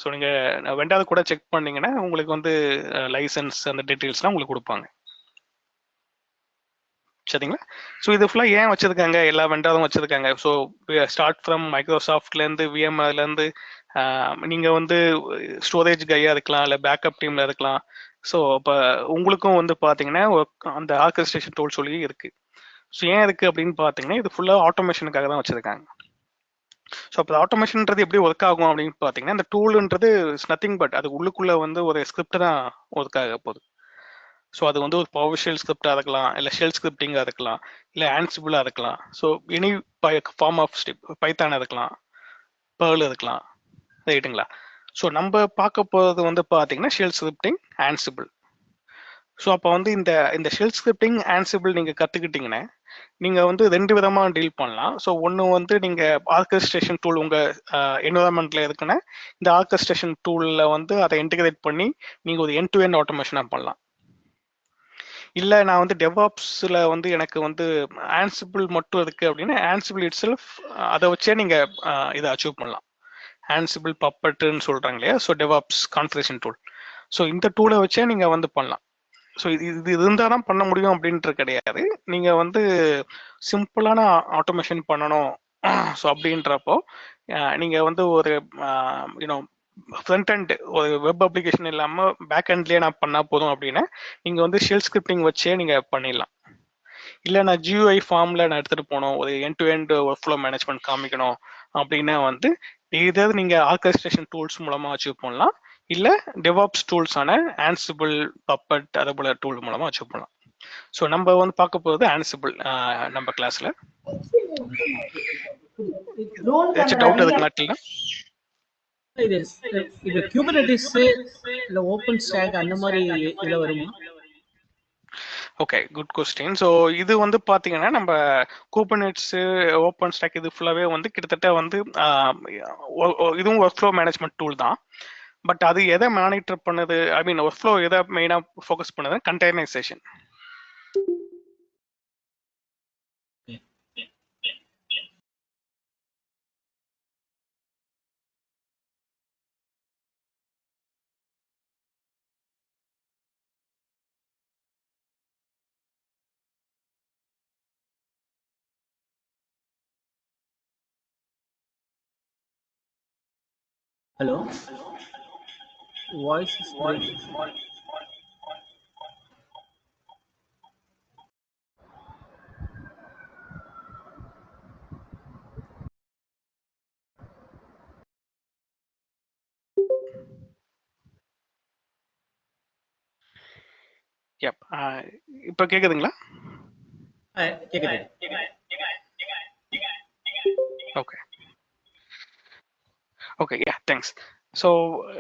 ஸோ நீங்கள் வெண்டாவது கூட செக் பண்ணீங்கன்னா உங்களுக்கு வந்து லைசன்ஸ் அந்த டீட்டெயில்ஸ்லாம் உங்களுக்கு கொடுப்பாங்க. சரிங்களா? ஸோ இது ஃபுல்லாக ஏன் வச்சுருக்காங்க? எல்லா வெண்டாரும் வச்சுருக்காங்க. ஸோ ஸ்டார்ட் ஃப்ரம் மைக்ரோசாஃப்ட்லேருந்து விஎம்ஆர்லேருந்து நீங்கள் வந்து ஸ்டோரேஜ் கையாக இருக்கலாம், இல்லை பேக்கப் டீமில் இருக்கலாம். ஸோ இப்போ உங்களுக்கும் வந்து பார்த்தீங்கன்னா அந்த ஆர்கஸ்ட்ரேஷன் டூல் சொல்லி இருக்குது. ஸோ ஏன் இருக்குது அப்படின்னு பார்த்தீங்கன்னா இது ஃபுல்லாக ஆட்டோமேஷனுக்காக தான் வச்சுருக்காங்க. ஸோ அப்போ ஆட்டோமேஷன்ன்றது எப்படி ஒர்க் ஆகும் அப்படின்னு பார்த்தீங்கன்னா இந்த டூலுன்றது இஸ் நத்திங் பட் அது உள்ளுக்குள்ளே வந்து ஒரு ஸ்கிரிப்ட் தான் ஒர்க் ஆக போகுது. ஸோ அது வந்து ஒரு பவர்ஷெல் ஸ்கிரிப்டாக இருக்கலாம், இல்லை ஷெல் ஸ்கிரிப்டிங்காக இருக்கலாம், இல்லை ஆன்சிபிளாக இருக்கலாம். So any form of Python இருக்கலாம், பேர்ல் இருக்கலாம். ரைட்டுங்களா? ஸோ நம்ம பார்க்க போகிறது வந்து பார்த்தீங்கன்னா ஷெல் ஸ்கிரிப்டிங், ஆன்சிபிள். ஸோ அப்போ வந்து இந்த ஷெல் ஸ்கிரிப்டிங், ஆன்சிபிள் நீங்கள் கற்றுக்கிட்டிங்கன்னா நீங்கள் வந்து 2 விதமாக டீல் பண்ணலாம். ஸோ ஒன்று வந்து நீங்கள் ஆர்கஸ்ட்ரேஷன் டூல் உங்கள் என்விரான்மெண்ட்டில் இருக்குன்னா இந்த ஆர்கஸ்ட்ரேஷன் டூலில் வந்து அதை இன்டிகிரேட் பண்ணி நீங்கள் ஒரு எண்ட் டு எண்ட் ஆட்டோமேஷனாக பண்ணலாம். இல்லை நான் வந்து டெவாப்ஸில் வந்து எனக்கு வந்து ஆன்சிபிள் மட்டும் இருக்குது அப்படின்னா ஆன்சிபிள் இட் செல்ஃப் அதை வச்சே நீங்கள் இதை அச்சீவ் பண்ணலாம். ஆன்சிபிள் பப்பட்டுன்னு சொல்கிறாங்க இல்லையா? So DevOps configuration tool. So இந்த டூலை வச்சே நீங்கள் வந்து பண்ணலாம். ஸோ இது இருந்தால் தான் பண்ண முடியும் அப்படின்றது கிடையாது. நீங்கள் வந்து சிம்பிளான ஆட்டோமேஷன் பண்ணணும் ஸோ அப்படின்றப்போ நீங்கள் வந்து ஒரு யூனோ ஃப்ரண்ட் அண்ட் ஒரு வெப் அப்ளிகேஷன் இல்லாமல் பேக் அண்ட்லேயே நான் பண்ணால் போதும் அப்படின்னா நீங்கள் வந்து ஷெல் ஸ்கிரிப்டிங் வச்சே நீங்கள் பண்ணிடலாம். இல்லை நான் GUI ஃபார்மில் நான் எடுத்துகிட்டு போகணும், ஒரு end to end work flow management காமிக்கணும் அப்படின்னா வந்து ஏதாவது நீங்கள் ஆர்கஸ்ட்ரேஷன் டூல்ஸ் மூலமாக அச்சீவ் பண்ணலாம். இல்லை டெவாப்ஸ் டூல்ஸான ஆன்சிபிள், பப்பட் அதை போல டூல் மூலமாக அச்சீவ் பண்ணலாம். ஸோ நம்ம வந்து பார்க்க போகிறது ஆன்சிபிள் நம்ம கிளாஸில். ஏதாச்சும் டவுட் இருக்குங்களா? இது குபர்நெட்டிஸ் இல்ல ஓபன் ஸ்டாக் அந்த மாதிரி இதுல வருமா? Okay, good question. ஸோ இது வந்து பார்த்தீங்கன்னா நம்ம கூபர்நெட்ஸ், ஓப்பன் ஸ்டாக் இது ஃபுல்லாகவே வந்து கிட்டத்தட்ட வந்து இதுவும் ஒர்க் ஃப்ளோ மேனேஜ்மெண்ட் டூல் தான். பட் அது எதை மானிட்டர் பண்ணுது, ஐ மீன் ஒர்க் ஃப்ளோ எதை மெயினாக ஃபோக்கஸ் பண்ணுது, containerization. Hello? Voice is breaking. Yup, இப்போ கேட்குதுங்களா? கேக்குது. Okay okay, yeah, thanks. So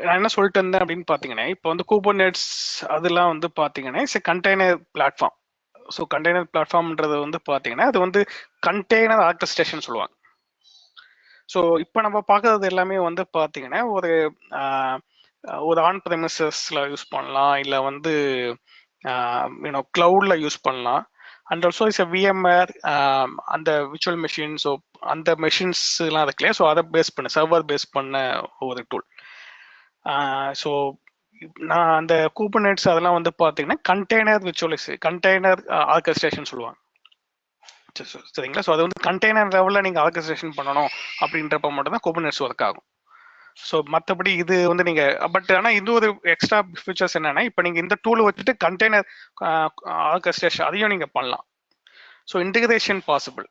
நான் என்ன சொல்லிட்டு இருந்தேன் அப்படின்னு பார்த்தீங்கன்னா, இப்போ வந்து கூபர்நெட்ஸ் அதெல்லாம் வந்து பார்த்தீங்கன்னா it's container platform. So container பிளாட்ஃபார்ம்ன்றது வந்து பார்த்தீங்கன்னா அது வந்து கண்டெய்னர் ஆர்கஸ்ட்ரேஷன் சொல்லுவாங்க. ஸோ இப்போ நம்ம பார்க்கறது எல்லாமே வந்து பார்த்தீங்கன்னா ஒரு ஆன் ப்ரெமிசஸில் யூஸ் பண்ணலாம், இல்லை வந்து க்ளவுடில் யூஸ் பண்ணலாம். அண்ட் ஆல்சோ இஸ் VMware, அந்த விர்ச்சுவல் மெஷின். ஸோ அந்த மெஷின்ஸ்லாம் இருக்கு இல்லையா, ஸோ அதை பேஸ் பண்ண சர்வர் பேஸ் பண்ண ஒரு டூல். ஸோ நான் அந்த கூபர்நெட்ஸ் அதெல்லாம் வந்து பார்த்தீங்கன்னா கண்டெய்னர் கண்டெய்னர் ஆர்கஸ்ட்ரேஷன் சொல்லுவாங்க. சரிங்களா? ஸோ அது வந்து கண்டெய்னர் லெவலில் நீங்கள் ஆர்கஸ்ட்ரேஷன் பண்ணணும் அப்படின்றப்ப மட்டும் தான் கூபர்நெட்ஸ் ஒர்க் ஆகும். ஸோ மற்றபடி இது வந்து நீங்கள் பட் ஆனால் இது ஒரு எக்ஸ்ட்ரா ஃபீச்சர்ஸ் என்னன்னா, இப்போ நீங்கள் இந்த டூலை வச்சுட்டு கண்டெய்னர் ஆர்கஸ்ட்ரேஷன் அதையும் நீங்கள் பண்ணலாம். So integration possible.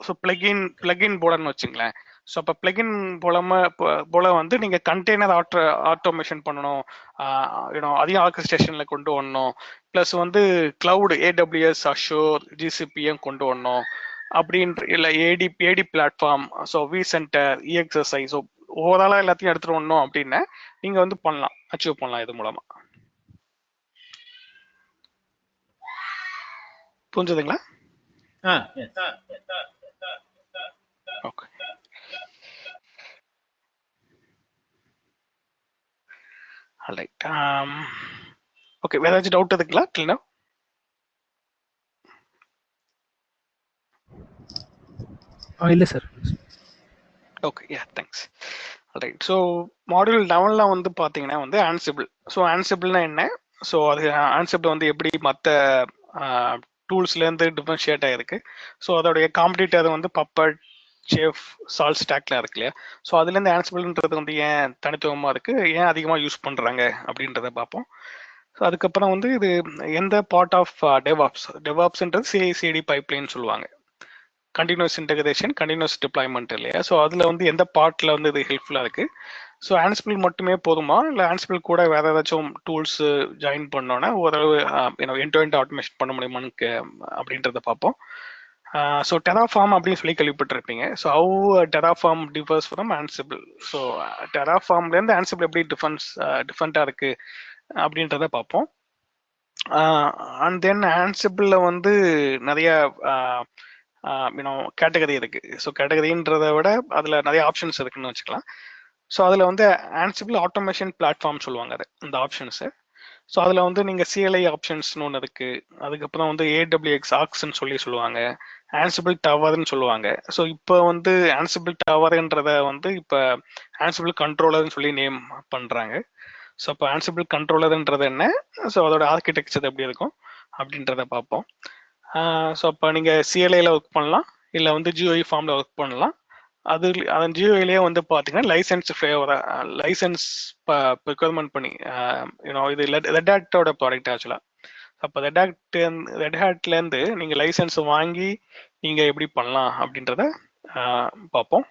So plugin போலன்னு வச்சுங்களேன். ஸோ அப்போ பிளகின் போல வந்து நீங்கள் கண்டெய்னர் ஆட்டோமேஷன் பண்ணணும், அதையும் ஆர்கஸ்ட்ரேஷனில் கொண்டு வரணும். ப்ளஸ் வந்து கிளவுட் AWS, அஷூர், GCPயும் கொண்டு வரணும் அப்படின்ற, இல்லை ஏடி பிளாட்ஃபார்ம், ஸோ vCenter, EXSI. ஸோ ஓவராலாக எல்லாத்தையும் எடுத்துகிட்டு வரணும் அப்படின்னா நீங்கள் வந்து பண்ணலாம், அச்சீவ் பண்ணலாம் இது மூலமாக. புரிஞ்சுதுங்களா? Okay right. ஓகே, வேற ஏதாச்சும் டவுட் இருக்குங்களா? கிளீனா? இல்லை sir. Okay, yeah, thanks. Right. So module 11 வந்து பார்த்தீங்கன்னா வந்து ஆன்சிபிள். ஸோ ஆன்சிபிள்னா என்ன? ஸோ அது ஆன்சிபிள் வந்து எப்படி மற்ற டூல்ஸ்லேருந்து டிஃபரன்ஷியேட் ஆகிருக்கு. ஸோ அதோடைய காம்படிட்டர் வந்து பப்பட், செஃப், சால்ட் ஸ்டாக்ல இருக்கு இல்லையா. ஸோ அதுலேருந்து ஆன்சிபிள்ன்றது வந்து ஏன் தனித்துவமாக இருக்குது, ஏன் அதிகமாக யூஸ் பண்ணுறாங்க அப்படின்றத பார்ப்போம். ஸோ அதுக்கப்புறம் வந்து இது எந்த பார்ட் ஆஃப் டெவாப்ஸ்ன்றது CI/CD பைப்லைன் சொல்லுவாங்க, கண்டினியூஸ் இன்டகிரேஷன், கண்டினியூஸ் டிப்ளாய்மெண்ட் இல்லையா. ஸோ அதில் வந்து எந்த பார்ட்டில் வந்து இது ஹெல்ப்ஃபுல்லாக இருக்குது. ஸோ ஆன்சிபிள் மட்டுமே போதுமா, இல்லை ஆன்சிபிள் கூட வேறு ஏதாச்சும் டூல்ஸ் ஜாயின் பண்ணோன்னா ஓரளவு எண்ட் டு எண்ட் ஆட்டோமேஷன் பண்ண முடியுமான்னு அப்படின்றத பார்ப்போம். ஸோ டெராஃபார்ம் அப்படின்னு சொல்லி கேள்விப்பட்டிருப்பீங்க. So how Terraform differs from Ansible. So டெராஃபார்ம்லேருந்து ஆன்சிபிள் எப்படி டிஃப்ரெண்ட்டாக இருக்குது அப்படின்றத பார்ப்போம். அண்ட் தென் ஆன்சிபிளில் வந்து நிறைய கேட்டகரி இருக்கு. ஸோ கேட்டகரின்றதை விட அதில் நிறைய ஆப்ஷன்ஸ் இருக்குன்னு வச்சுக்கலாம். ஸோ அதில் வந்து ஆன்சிபிள் ஆட்டோமேஷன் பிளாட்ஃபார்ம் சொல்லுவாங்க அது, இந்த ஆப்ஷன்ஸு. ஸோ அதில் வந்து நீங்கள் CLI ஆப்ஷன்ஸ்னு ஒன்று இருக்கு. அதுக்கப்புறம் வந்து AWX ஆக்ஸ்ன்னு சொல்லுவாங்க, ஆன்சிபிள் டவர்னு சொல்லுவாங்க. ஸோ இப்போ வந்து ஆன்சிபிள் டவர்ன்றத வந்து இப்போ ஆன்சிபிள் கண்ட்ரோலர்னு சொல்லி நேம் பண்ணுறாங்க. ஸோ இப்போ ஆன்சிபிள் கண்ட்ரோலர்ன்றது என்ன, ஸோ அதோட ஆர்கிடெக்சர் எப்படி இருக்கும் அப்படின்றத பார்ப்போம். ஸோ அப்போ நீங்கள் CLIயில் ஒர்க் பண்ணலாம், இல்லை வந்து GUI ஃபார்மில் ஒர்க் பண்ணலாம். அது அதன் ஜியோயிலேயே வந்து பார்த்தீங்கன்னா லைசன்ஸ் ஃபேவரா லைசன்ஸ் ப்ரிக்வயர்மெண்ட் பண்ணி இது ரெட் ஹேட்டோட ப்ராடக்ட் ஆக்சுவலாக. அப்போ ரெட் ஹேட்லேருந்து நீங்கள் லைசன்ஸ் வாங்கி நீங்கள் எப்படி பண்ணலாம் அப்படின்றத பார்ப்போம்.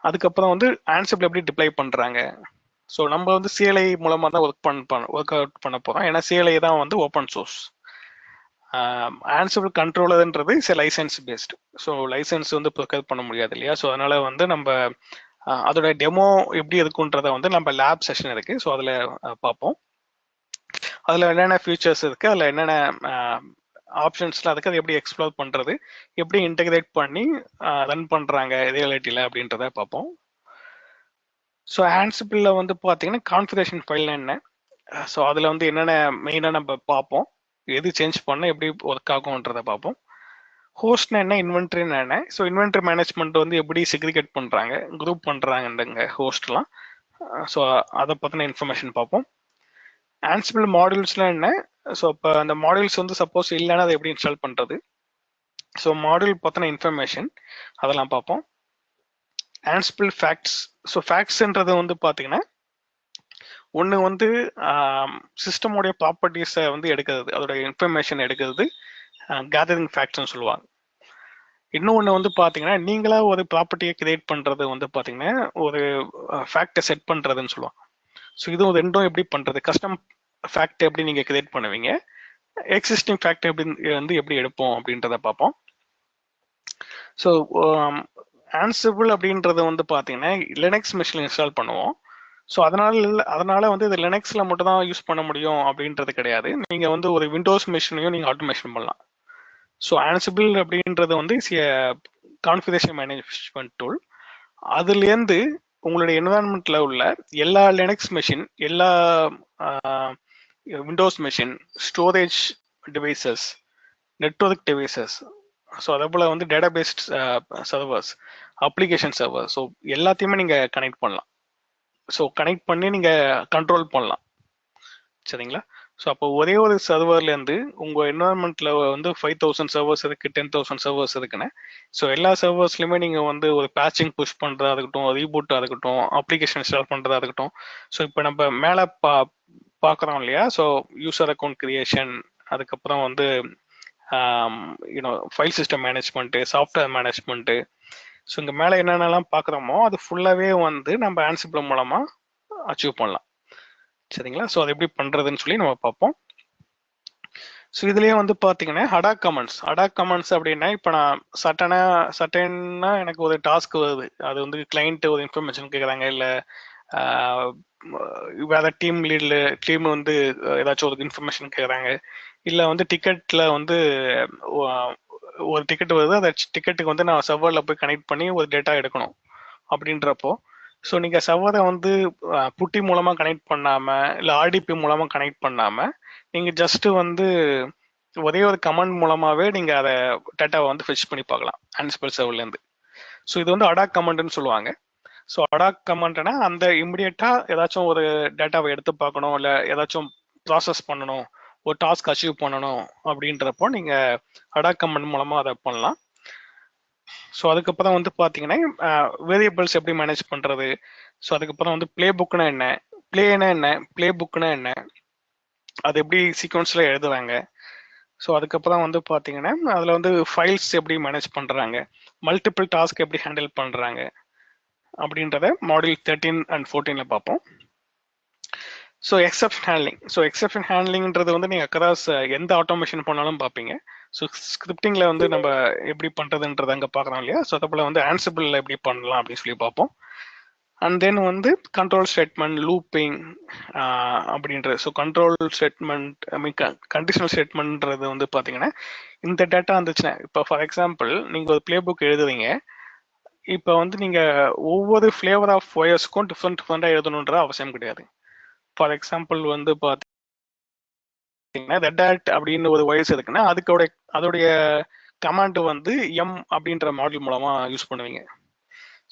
அதுக்கப்புறம் வந்து ஆன்சிபிள் எப்படி டிப்ளை பண்ணுறாங்க. ஸோ நம்ம வந்து சிஎல்ஐ மூலமாக தான் ஒர்க் அவுட் பண்ண போகிறோம். ஏன்னா சிஎல்ஐ தான் வந்து ஓப்பன் சோர்ஸ். ஆன்சிபிள் கண்ட்ரோலர்ன்றது is license based. So license வந்து ப்ரொக்யூர் பண்ண முடியாது இல்லையா. ஸோ அதனால வந்து நம்ம அதோட டெமோ எப்படி இருக்குன்றத வந்து நம்ம லேப் செஷன் இருக்கு. ஸோ அதில் பார்ப்போம். அதில் என்னென்ன ஃபியூச்சர்ஸ் இருக்கு, அதில் என்னென்ன ஆப்ஷன்ஸ்லாம் இருக்கு, அது எப்படி எக்ஸ்ப்ளோர் பண்ணுறது, எப்படி இன்டெகிரேட் பண்ணி ரன் பண்ணுறாங்க ரியாலிட்டியில் அப்படின்றத பார்ப்போம். ஸோ ஆன்சிபிளில் வந்து பார்த்தீங்கன்னா கான்ஃபிகரேஷன் ஃபைல் என்ன, ஸோ அதில் வந்து என்னென்ன மெயினாக நம்ம பார்ப்போம், எது சேஞ்ச் பண்ண எப்படி ஒர்க் ஆகும்ன்றதை பார்ப்போம். ஹோஸ்ட்னா என்ன, இன்வென்ட்ரின்னு என்ன, ஸோ இன்வென்ட்ரி மேனேஜ்மெண்ட் வந்து எப்படி செக்ரிகேட் பண்ணுறாங்க, குரூப் பண்ணுறாங்கன்றங்க ஹோஸ்ட்லாம். ஸோ அதை பற்றின இன்ஃபர்மேஷன் பார்ப்போம். ஆன்சிபிள் மாடியூல்ஸ்லாம் என்ன, ஸோ இப்போ அந்த மாடியூல்ஸ் வந்து சப்போஸ் இல்லைன்னா அதை எப்படி இன்ஸ்டால் பண்ணுறது, ஸோ மாடியூல் பற்றின இன்ஃபர்மேஷன் அதெல்லாம் பார்ப்போம். ஆன்சிபிள் ஃபேக்ட்ஸ், ஸோ ஃபேக்ட்ஸ்ன்றது வந்து பார்த்தீங்கன்னா ஒன்று வந்து சிஸ்டமோடைய ப்ராப்பர்ட்டிஸை வந்து எடுக்கிறது, அதோட இன்ஃபர்மேஷன் எடுக்கிறது கேதரிங் ஃபேக்ட்ஸ்னு சொல்லுவாங்க. இன்னொன்று வந்து பார்த்தீங்கன்னா நீங்களாக ஒரு ப்ராப்பர்ட்டியை கிரியேட் பண்ணுறது வந்து பார்த்தீங்கன்னா ஒரு ஃபேக்டை செட் பண்ணுறதுன்னு சொல்லுவாங்க. ஸோ இதுவும் ரெண்டும் எப்படி பண்ணுறது, கஸ்டம் ஃபேக்ட் எப்படி நீங்கள் கிரியேட் பண்ணுவீங்க, எக்ஸிஸ்டிங் ஃபேக்ட் எப்படி எடுப்போம் அப்படின்றத பார்ப்போம். ஸோ ஆன்சிபிள் அப்படின்றது வந்து பார்த்தீங்கன்னா லினக்ஸ் மிஷினில் இன்ஸ்டால் பண்ணுவோம். ஸோ அதனால வந்து இது லினக்ஸில் மட்டும் தான் யூஸ் பண்ண முடியும் அப்படின்றது கிடையாது. நீங்கள் வந்து ஒரு விண்டோஸ் மிஷினையும் நீங்கள் ஆட்டோமேஷன் பண்ணலாம். ஸோ ஆன்சிபிள் அப்படின்றது வந்து கான்ஃபிகரேஷன் மேனேஜ்மெண்ட் டூல். அதுலேருந்து உங்களுடைய என்வரான்மெண்ட்ல உள்ள எல்லா லினக்ஸ் மெஷின், எல்லா Windows machine, storage devices, network devices, so அதே போல் வந்து data paste servers, application server, so எல்லாத்தையுமே நீங்கள் கனெக்ட் பண்ணலாம். ஸோ கனெக்ட் பண்ணி நீங்கள் கண்ட்ரோல் பண்ணலாம். சரிங்களா. ஸோ அப்போ ஒரே ஒரு சர்வர்லேருந்து உங்கள் என்வரான்மெண்ட்டில் வந்து 5000 சர்வர்ஸ் இருக்குது, 10,000 சர்வர்ஸ் இருக்குன்னு. ஸோ எல்லா சர்வர்ஸ்லையுமே நீங்கள் வந்து ஒரு பேட்சிங் புஷ் பண்ணுறதா இருக்கட்டும், ரீபூட்டாக இருக்கட்டும், அப்ளிகேஷன் இன்ஸ்டால் பண்ணுறதா இருக்கட்டும். ஸோ இப்போ நம்ம மேலே பார்க்குறோம் இல்லையா. ஸோ யூசர் அக்கௌண்ட் கிரியேஷன், அதுக்கப்புறம் வந்து file system management, software management. So இங்கே மேலே என்னென்னலாம் பார்க்குறோமோ அது ஃபுல்லாகவே வந்து நம்ம ஆன்சிபிள் மூலமாக அச்சீவ் பண்ணலாம். சரிங்களா. ஸோ அது எப்படி பண்ணுறதுன்னு சொல்லி நம்ம பார்ப்போம். ஸோ இதுலேயே வந்து பார்த்தீங்கன்னா அடாக் கமெண்ட்ஸ் அப்படின்னா இப்போ நான் சட்டனா எனக்கு ஒரு டாஸ்க் வருது, அது வந்து கிளைண்ட்டு ஒரு இன்ஃபர்மேஷன் கேட்குறாங்க, இல்லை வேற டீம் வந்து ஏதாச்சும் ஒரு இன்ஃபர்மேஷன் கேட்குறாங்க, இல்லை வந்து டிக்கெட்டில் வந்து ஒரு டிக்கெட் வருது, அந்த டிக்கெட்டுக்கு வந்து நான் சர்வரில் போய் கனெக்ட் பண்ணி ஒரு டேட்டா எடுக்கணும் அப்படின்றப்போ, ஸோ நீங்கள் சர்வரை வந்து புட்டி மூலமாக கனெக்ட் பண்ணாமல், இல்லை ஆர்டிபி மூலமாக கனெக்ட் பண்ணாமல், நீங்கள் ஜஸ்ட்டு வந்து ஒரே ஒரு கமெண்ட் மூலமாகவே நீங்கள் அதை டேட்டாவை வந்து ஃபெச் பண்ணி பார்க்கலாம் ஆன்சிபிள் சர்வர்லேருந்து. ஸோ இது வந்து அடாக் கமெண்ட்னு சொல்லுவாங்க. ஸோ அடாக் கமெண்ட்னா அந்த இமிடியேட்டாக ஏதாச்சும் ஒரு டேட்டாவை எடுத்து பார்க்கணும், இல்லை ஏதாச்சும் ப்ராசஸ் பண்ணணும், ஒரு டாஸ்க் அச்சீவ் பண்ணணும் அப்படின்றப்போ நீங்கள் அடாக் கமெண்ட் மூலமாக அதை பண்ணலாம். ஸோ அதுக்கப்புறம் வந்து பார்த்தீங்கன்னா வேரியபிள்ஸ் எப்படி மேனேஜ் பண்ணுறது. ஸோ அதுக்கப்புறம் வந்து பிளே புக்னா என்ன, பிளே புக்னா என்ன, அது எப்படி சீக்வன்ஸில் எழுதுவாங்க. ஸோ அதுக்கப்புறம் வந்து பார்த்தீங்கன்னா அதில் வந்து ஃபைல்ஸ் எப்படி மேனேஜ் பண்ணுறாங்க, மல்டிபிள் டாஸ்க் எப்படி ஹேண்டில் பண்ணுறாங்க அப்படின்றத மாடியூல் 13 and 14 பார்ப்போம். ஸோ எக்ஸப்ஷன் ஹேண்ட்லிங்ன்றது வந்து நீங்கள் அக்கராஸ் எந்த ஆட்டோமேஷன் பண்ணாலும் பார்ப்பீங்க. ஸோ ஸ்கிரிப்டிங்கில் வந்து நம்ம எப்படி பண்ணுறதுன்றது அங்கே பார்க்குறோம் இல்லையா. ஸோ அதே போல் வந்து ஆன்சிபிளில் எப்படி பண்ணலாம் அப்படின்னு சொல்லி பார்ப்போம். அண்ட் தென் வந்து கண்ட்ரோல் ஸ்டேட்மெண்ட், லூப்பிங் அப்படின்றது. ஸோ கண்ட்ரோல் ஸ்டேட்மெண்ட் கண்டிஷனல் ஸ்டேட்மெண்ட்ன்றது வந்து பார்த்தீங்கன்னா இந்த டேட்டா வந்துச்சுன்னா, இப்போ ஃபார் எக்ஸாம்பிள் நீங்கள் ஒரு பிளே புக் எழுதுறீங்க, இப்போ வந்து நீங்கள் ஒவ்வொரு ஃப்ளேவர் ஆஃப் ஒயர்ஸ்க்கும் டிஃப்ரெண்ட்டாக எழுதணுன்ற அவசியம் கிடையாது. ஃபார் எக்ஸாம்பிள் வந்து பார்த்தீங்கன்னா ரெட் ஹேட் அப்படின்னு ஒரு ஒயர்ஸ் இருக்குன்னா அதோடைய கமாண்ட் வந்து எம் அப்படின்ற மாடல் மூலமாக யூஸ் பண்ணுவீங்க.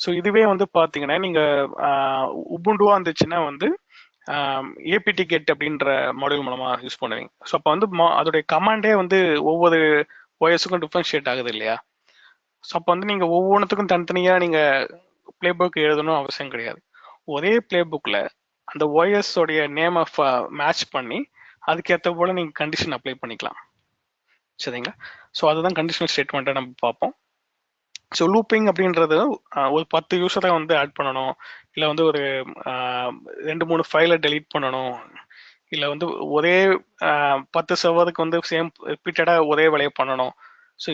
ஸோ இதுவே வந்து பார்த்தீங்கன்னா நீங்கள் உபுண்டுவா இருந்துச்சுன்னா வந்து ஏபிடி கெட் அப்படின்ற மாடல் மூலமாக யூஸ் பண்ணுவீங்க. ஸோ அப்போ வந்து அதோடைய கமாண்டே வந்து ஒவ்வொரு ஒயர்ஸுக்கும் டிஃப்ரென்ஷியேட் ஆகுது இல்லையா. ஸோ அப்போ வந்து நீங்கள் ஒவ்வொன்றுத்துக்கும் தனித்தனியாக நீங்கள் பிளே புக் எழுதணும் அவசியம் கிடையாது. ஒரே பிளே புக்கில் அந்த OS உடைய நேமை மேட்ச் பண்ணி அதுக்கேற்ற போல நீங்கள் கண்டிஷன் அப்ளை பண்ணிக்கலாம். சரிங்களா? ஸோ அதுதான் கண்டிஷனல் ஸ்டேட்மெண்ட்டை நம்ம பார்ப்போம். ஸோ லூப்பிங் அப்படின்றது ஒரு 10 யூஸரை வந்து ஆட் பண்ணணும், இல்லை வந்து ஒரு 2-3 ஃபைலை டெலீட் பண்ணணும், இல்லை வந்து ஒரே 10 சர்வருக்கு வந்து சேம் ரிப்பீட்டடாக ஒரே வேலையை பண்ணணும். ஸோ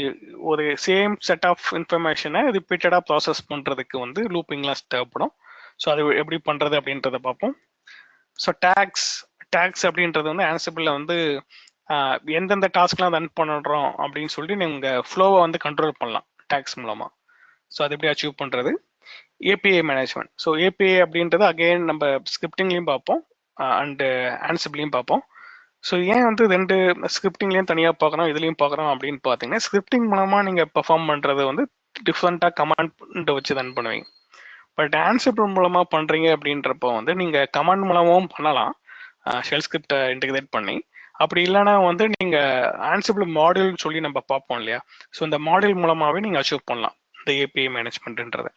ஒரு சேம் செட் ஆஃப் இன்ஃபர்மேஷனை ரிப்பீட்டடாக ப்ராசஸ் பண்ணுறதுக்கு வந்து லூப்பிங்லாம் தேவைப்படும். ஸோ அது எப்படி பண்ணுறது அப்படின்றத பார்ப்போம். ஸோ டேக்ஸ் அப்படின்றது வந்து ஆன்சிபிளில் வந்து எந்தெந்த டாஸ்க்லாம் ரன் பண்ணுறோம் அப்படின்னு சொல்லிட்டு நீங்கள் ஃப்ளோவை வந்து கண்ட்ரோல் பண்ணலாம் டேக்ஸ் மூலமாக. ஸோ அது எப்படி அச்சீவ் பண்ணுறது. API management. ஸோ ஏபிஐ அப்படின்றது அகெயின் நம்ம ஸ்கிரிப்டிங்லேயும் பார்ப்போம் அண்டு ஆன்சிபிளையும் பார்ப்போம். ஸோ ஏன் வந்து 2 ஸ்கிரிப்டிங்லேயும் தனியாக பார்க்குறோம் இதுலேயும் பார்க்குறோம் அப்படின்னு பார்த்தீங்கன்னா, ஸ்கிரிப்டிங் மூலமாக நீங்கள் பெர்ஃபார்ம் பண்ணுறது வந்து டிஃப்ரெண்ட்டாக கமாண்ட் வச்சு ரன் பண்ணுவீங்க. பட் ஆன்சிபிள் மூலமாக பண்ணுறீங்க அப்படின்றப்போ வந்து நீங்கள் கமாண்ட் மூலமாகவும் பண்ணலாம், ஷெல் ஸ்கிரிப்டை இன்டிகிரேட் பண்ணி. அப்படி இல்லைன்னா வந்து நீங்கள் ஆன்சிபிள் மாடியூல் சொல்லி நம்ம பார்ப்போம் இல்லையா, ஸோ இந்த மாடியூல் மூலமாகவே நீங்கள் அச்சீவ் பண்ணலாம் இந்த ஏபிஐ மேனேஜ்மெண்ட்ன்றது.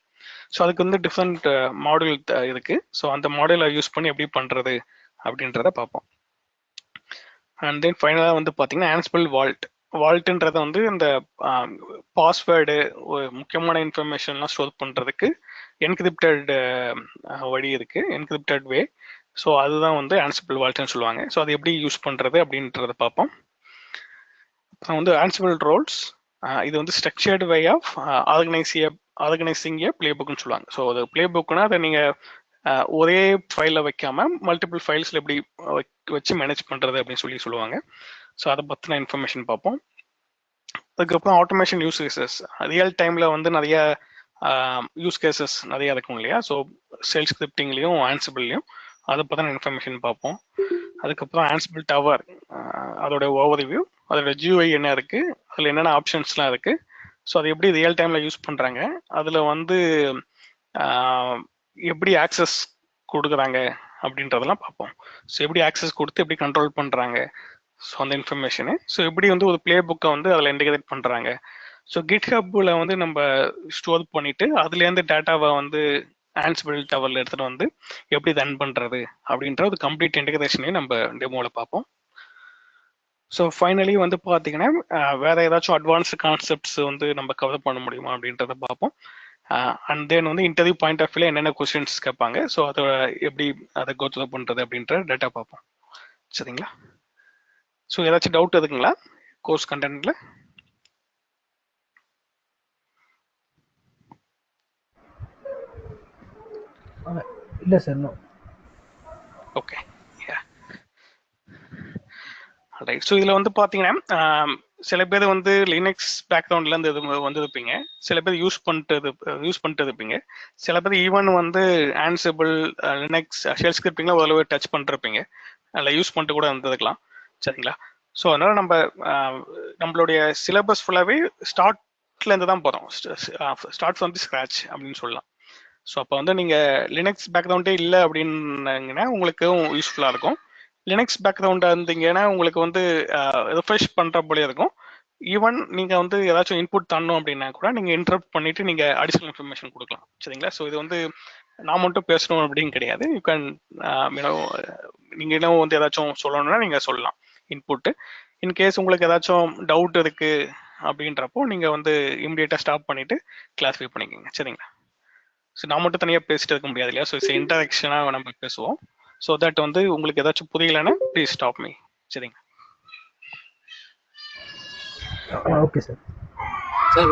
ஸோ அதுக்கு வந்து டிஃப்ரெண்ட் மாடியூல் இருக்குது. ஸோ அந்த மாடியூலை யூஸ் பண்ணி எப்படி பண்ணுறது அப்படின்றத பார்ப்போம். அண்ட் தென் ஃபைனலாக வந்து பார்த்தீங்கன்னா ஆன்சிபிள் வால்ட்ன்றது வந்து இந்த பாஸ்வேர்டு முக்கியமான இன்ஃபர்மேஷன்லாம் ஸ்டோர் பண்ணுறதுக்கு என்கிரிப்டட் வழி இருக்குது, என்கிரிப்டட் வே. ஸோ அதுதான் வந்து ஆன்சிபிள் வால்ட்னு சொல்லுவாங்க. ஸோ அது எப்படி யூஸ் பண்ணுறது அப்படின்றத பார்ப்போம். அப்புறம் வந்து ஆன்சிபிள் ரோல்ஸ், இது வந்து structured way of organizing a play புக்னு சொல்லுவாங்க. ஸோ அது பிளே புக்னா அதை நீங்கள் ஒரே ஃபைலில் வைக்காம மல்டிபிள் ஃபைல்ஸில் எப்படி வச்சு மேனேஜ் பண்ணுறது அப்படின்னு சொல்லுவாங்க. ஸோ அதை பற்றின இன்ஃபர்மேஷன் பார்ப்போம். அதுக்கப்புறம் ஆட்டோமேஷன் யூஸ் கேசஸ், ரியல் டைமில் வந்து நிறைய யூஸ் கேசஸ் நிறைய இருக்கும் இல்லையா. ஸோ ஷெல் ஸ்கிரிப்டிங்லேயும் ஆன்சிபிள்லையும் அதை பற்றின இன்ஃபர்மேஷன் பார்ப்போம். அதுக்கப்புறம் ஆன்சிபிள் டவர், அதோட ஓவர்வியூ, அதோட GUI என்ன இருக்குது, அதில் என்னென்ன ஆப்ஷன்ஸ்லாம் இருக்குது, ஸோ அதை எப்படி ரியல் டைமில் யூஸ் பண்ணுறாங்க, அதில் வந்து எப்படி ஆக்சஸ் கொடுக்குறாங்க அப்படின்றதெல்லாம் பார்ப்போம். ஸோ எப்படி ஆக்சஸ் கொடுத்து எப்படி கண்ட்ரோல் பண்ணுறாங்க, ஸோ அந்த இன்ஃபர்மேஷனு. ஸோ எப்படி வந்து ஒரு பிளே புக்கை வந்து அதில் இன்டிகிரேட் பண்ணுறாங்க. ஸோ GitHubல வந்து நம்ம ஸ்டோர் பண்ணிவிட்டு அதுலேருந்து டேட்டாவை வந்து ஆன்சிபிள் டவரில் எடுத்துகிட்டு வந்து எப்படி ரன் பண்ணுறது அப்படின்ற ஒரு கம்ப்ளீட் இன்டிகிரேஷனையும் நம்ம டெமோவில் பார்ப்போம். ஸோ ஃபைனலி வந்து பார்த்தீங்கன்னா வேறு ஏதாச்சும் அட்வான்ஸ்டு கான்செப்ட்ஸ் வந்து நம்ம கவர் பண்ண முடியுமா அப்படின்றத பார்ப்போம். அண்ட் தென் வந்து இன்டர்வியூ பாயிண்ட் ஆஃப் வியூவில் என்னென்ன கொஸ்டின்ஸ் கேட்பாங்க, ஸோ அதை எப்படி அதை கோத்ரூ பண்ணுறது அப்படின்ற டேட்டா பார்ப்போம். சரிங்களா? ஸோ ஏதாச்சும் டவுட் இருக்குங்களா கோர்ஸ் கண்டென்ட்ல? இல்லை sir, no. Okay, right. So இதில் வந்து பார்த்தீங்கன்னா சில பேர் வந்து லினக்ஸ் பேக்ரவுண்ட்லேருந்து இது வந்துருப்பீங்க, சில பேர் யூஸ் பண்ணிட்டு இருப்பீங்க, சில பேர் ஈவன் வந்து ஆன்சிபிள் லினக்ஸ் ஷெல் ஸ்கிரிப்டிங்லாம் ஓரளவு டச் பண்ணிருப்பீங்க, அதில் யூஸ் பண்ணிட்டு கூட இருந்திருக்கலாம். சரிங்களா? ஸோ அதனால் நம்மளுடைய சிலபஸ் ஃபுல்லாகவே ஸ்டார்ட்லேருந்து தான் போகிறோம், ஸ்டார்ட் ஃப்ரம் தி ஸ்க்ராட்ச் அப்படின்னு சொல்லலாம். ஸோ அப்போ வந்து நீங்கள் லினக்ஸ் பேக்ரவுண்டே இல்லை அப்படின்னீங்கன்னா உங்களுக்கும் யூஸ்ஃபுல்லாக இருக்கும். லினக்ஸ் பேக்ரவுண்டாக இருந்தீங்கன்னா உங்களுக்கு வந்து ரிஃப்ரெஷ் பண்ணுற போலே இருக்கும். ஈவன் நீங்கள் வந்து ஏதாச்சும் இன்புட் தரணும் அப்படின்னா கூட நீங்கள் இன்டரப்ட் பண்ணிவிட்டு நீங்கள் அடிஷ்னல் இன்ஃபர்மேஷன் கொடுக்கலாம். சரிங்களா? ஸோ இது வந்து நான் மட்டும் பேசணும் அப்படின்னு கிடையாது. யூ கேன் நீங்கள் இன்னும் வந்து ஏதாச்சும் சொல்லணும்னா நீங்கள் சொல்லலாம் இன்புட்டு. இன்கேஸ் உங்களுக்கு ஏதாச்சும் டவுட் இருக்குது அப்படின்றப்போ நீங்கள் வந்து இமிடியேட்டாக ஸ்டாப் பண்ணிவிட்டு கிளாஸிஃபை பண்ணிக்கோங்க. சரிங்களா? ஸோ நான் மட்டும் தனியாக பேசிட்டு இருக்க முடியாது இல்லையா. ஸோ இன்டராக்ஷனாக நம்ம பேசுவோம். ஸோ தட் வந்து உங்களுக்கு ஏதாச்சும் புரியலன்னா ப்ளீஸ் ஸ்டாப் மீ. சரிங்க? Okay sir. சார்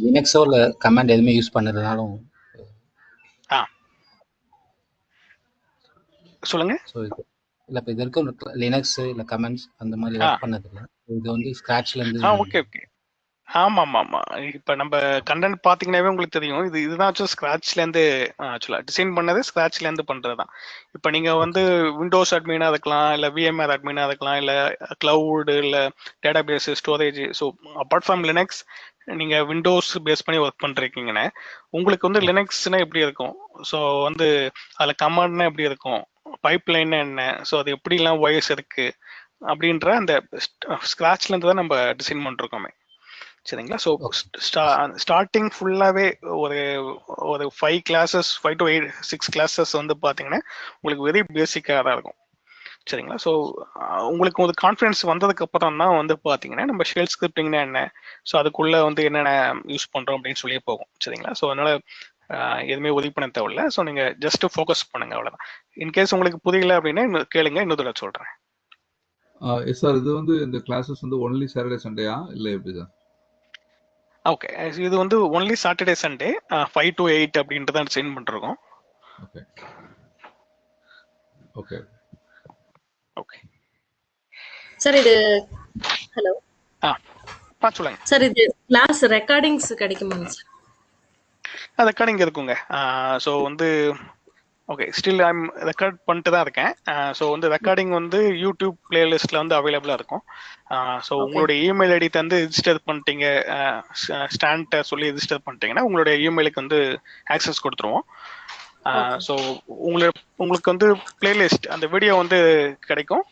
லினக்ஸோ இல்லை கமாண்ட் எதுவுமே யூஸ் பண்ணுறதுனாலும் சொல்லுங்க. ஸோ இல்லை இப்போ இது வரைக்கும் லினக்ஸ் இல்லை கமெண்ட்ஸ் அந்த மாதிரி ஒர்க் பண்ணதில்லை, இது வந்து ஸ்க்ராட்ச்லேருந்து. Okay okay. ஆமாம் ஆமாம். இப்போ நம்ம கண்டென்ட் பார்த்தீங்கன்னாவே உங்களுக்கு தெரியும், இதுதான் ஆக்சுவலாக ஸ்க்ராட்ச்லேருந்து ஆக்சுவலாக டிசைன் பண்ணது, ஸ்க்ராட்ச்லேருந்து பண்ணுறது தான். இப்போ நீங்கள் வந்து விண்டோஸ் அட்மினாக இருக்கலாம், இல்லை VMware அட்மினாக இருக்கலாம், இல்லை க்ளவுடு, இல்லை database, storage. So apart from Linux நீங்கள் விண்டோஸ் பேஸ் பண்ணி ஒர்க் பண்ணுறீங்கன்னா உங்களுக்கு வந்து லினக்ஸ்னா எப்படி இருக்கும், ஸோ வந்து அதில் கமாண்ட்னா எப்படி இருக்கும், பைப்லைன்னா என்ன, ஸோ அது எப்படிலாம் ஒயர்ஸ் இருக்குது அப்படின்ற அந்த ஸ்க்ராட்ச்லேருந்து தான் நம்ம டிசைன் பண்ணிருக்கோமே. சரிங்களா. ஸோ ஸ்டார்டிங் ஃபுல்லாகவே ஒரு ஒரு 5 to 6 கிளாஸஸ் வந்து பார்த்தீங்கன்னா உங்களுக்கு வெரி பேசிக்காக தான் இருக்கும். சரிங்களா. ஸோ உங்களுக்கு ஒரு கான்ஃபிடன்ஸ் வந்ததுக்கு அப்புறம் தான் வந்து பார்த்தீங்கன்னா நம்ம ஷெல் ஸ்கிரிப்டிங்னா என்ன, ஸோ அதுக்குள்ள வந்து என்னென்ன யூஸ் பண்ணுறோம் அப்படின்னு சொல்லி போகும். சரிங்களா. ஸோ அதனால எதுவுமே உதவி பண்ண தேவையில்ல. ஸோ நீங்கள் ஜஸ்ட் ஃபோக்கஸ் பண்ணுங்க, அவ்வளோதான். இன்கேஸ் உங்களுக்கு புரியல அப்படின்னா கேளுங்க, இன்னொரு தடவை சொல்கிறேன். சார் இது வந்து இந்த கிளாஸஸ் வந்து ஒன்லி சாட்டர்டே சண்டேயா இல்லை எப்படி சார்? ஓகே, இது வந்து ஒன்லி சாட்டர்டே சண்டே 5 to 8 அப்படின்ட்டு தான் சென்ட் பண்ணிருக்கோம். ஓகே ஓகே ஓகே சார் இது ஹலோ சொல்லுங்க சார், இது கிளாஸ் ரெக்கார்டிங்ஸ் கிடைக்குமாங்க சார்? ரெக்கார்டிங் இருக்குங்க. ஸோ வந்து ஓகே, ஸ்டில் ஐம் ரெக்கார்ட் பண்ணிட்டு தான் இருக்கேன். ஸோ வந்து ரெக்கார்டிங் வந்து யூடியூப் பிளேலிஸ்ட்ல வந்து அவைலபிளாக இருக்கும். ஸோ உங்களுடைய இமெயில் ஐடி தந்து ரிஜிஸ்டர் பண்ணிட்டீங்க, ஸ்டாண்ட்டை சொல்லி ரிஜிஸ்டர் பண்ணிட்டீங்கன்னா உங்களுடைய இமெயிலுக்கு வந்து ஆக்சஸ் கொடுத்துருவோம். ஸோ உங்களுக்கு வந்து பிளேலிஸ்ட் அந்த வீடியோ வந்து கிடைக்கும்.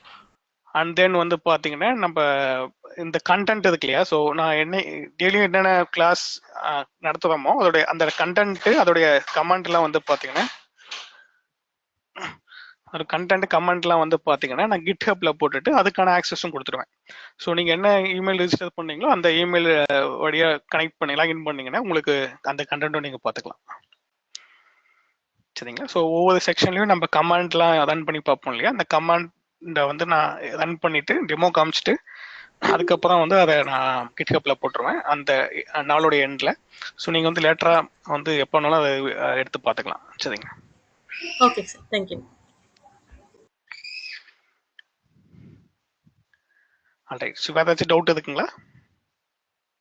அண்ட் தென் வந்து பார்த்தீங்கன்னா நம்ம இந்த கண்டென்ட் இருக்கு இல்லையா, ஸோ நான் டெய்லியும் என்னென்ன கிளாஸ் நடத்துகிறோமோ அதோடைய அந்த கண்டென்ட்டு அதோடைய கமெண்ட்லாம் வந்து பார்த்தீங்கன்னா ஒரு கண்டென்ட் கமெண்ட்லாம் வந்து பார்த்தீங்கன்னா நான் கிட்ஹப்ல போட்டுட்டு அதுக்கான ஆக்சஸும் கொடுத்துருவேன். ஸோ நீங்கள் என்ன இமெயில் ரிஜிஸ்டர் பண்ணீங்களோ அந்த இமெயில் வழியாக கனெக்ட் பண்ணி லாகின் பண்ணீங்கன்னா உங்களுக்கு அந்த கண்டென்ட்டும் நீங்கள் பார்த்துக்கலாம். சரிங்களா. ஸோ ஒவ்வொரு செக்ஷன்லையும் நம்ம கமெண்ட்லாம் ரன் பண்ணி பார்ப்போம் இல்லையா, அந்த கமெண்டை வந்து நான் ரன் பண்ணிட்டு டெமோ காமிச்சிட்டு அதுக்கப்புறம் வந்து அதை நான் கிட்ஹப்ல போட்டுருவேன் அந்த நாளோடைய எண்டில். ஸோ நீங்கள் வந்து லேட்டராக வந்து எப்போ வேணாலும் அதை எடுத்து பார்த்துக்கலாம். சரிங்க. Okay sir, thank you. Alright. So வேறு ஏதாச்சும் டவுட் இருக்குங்களா?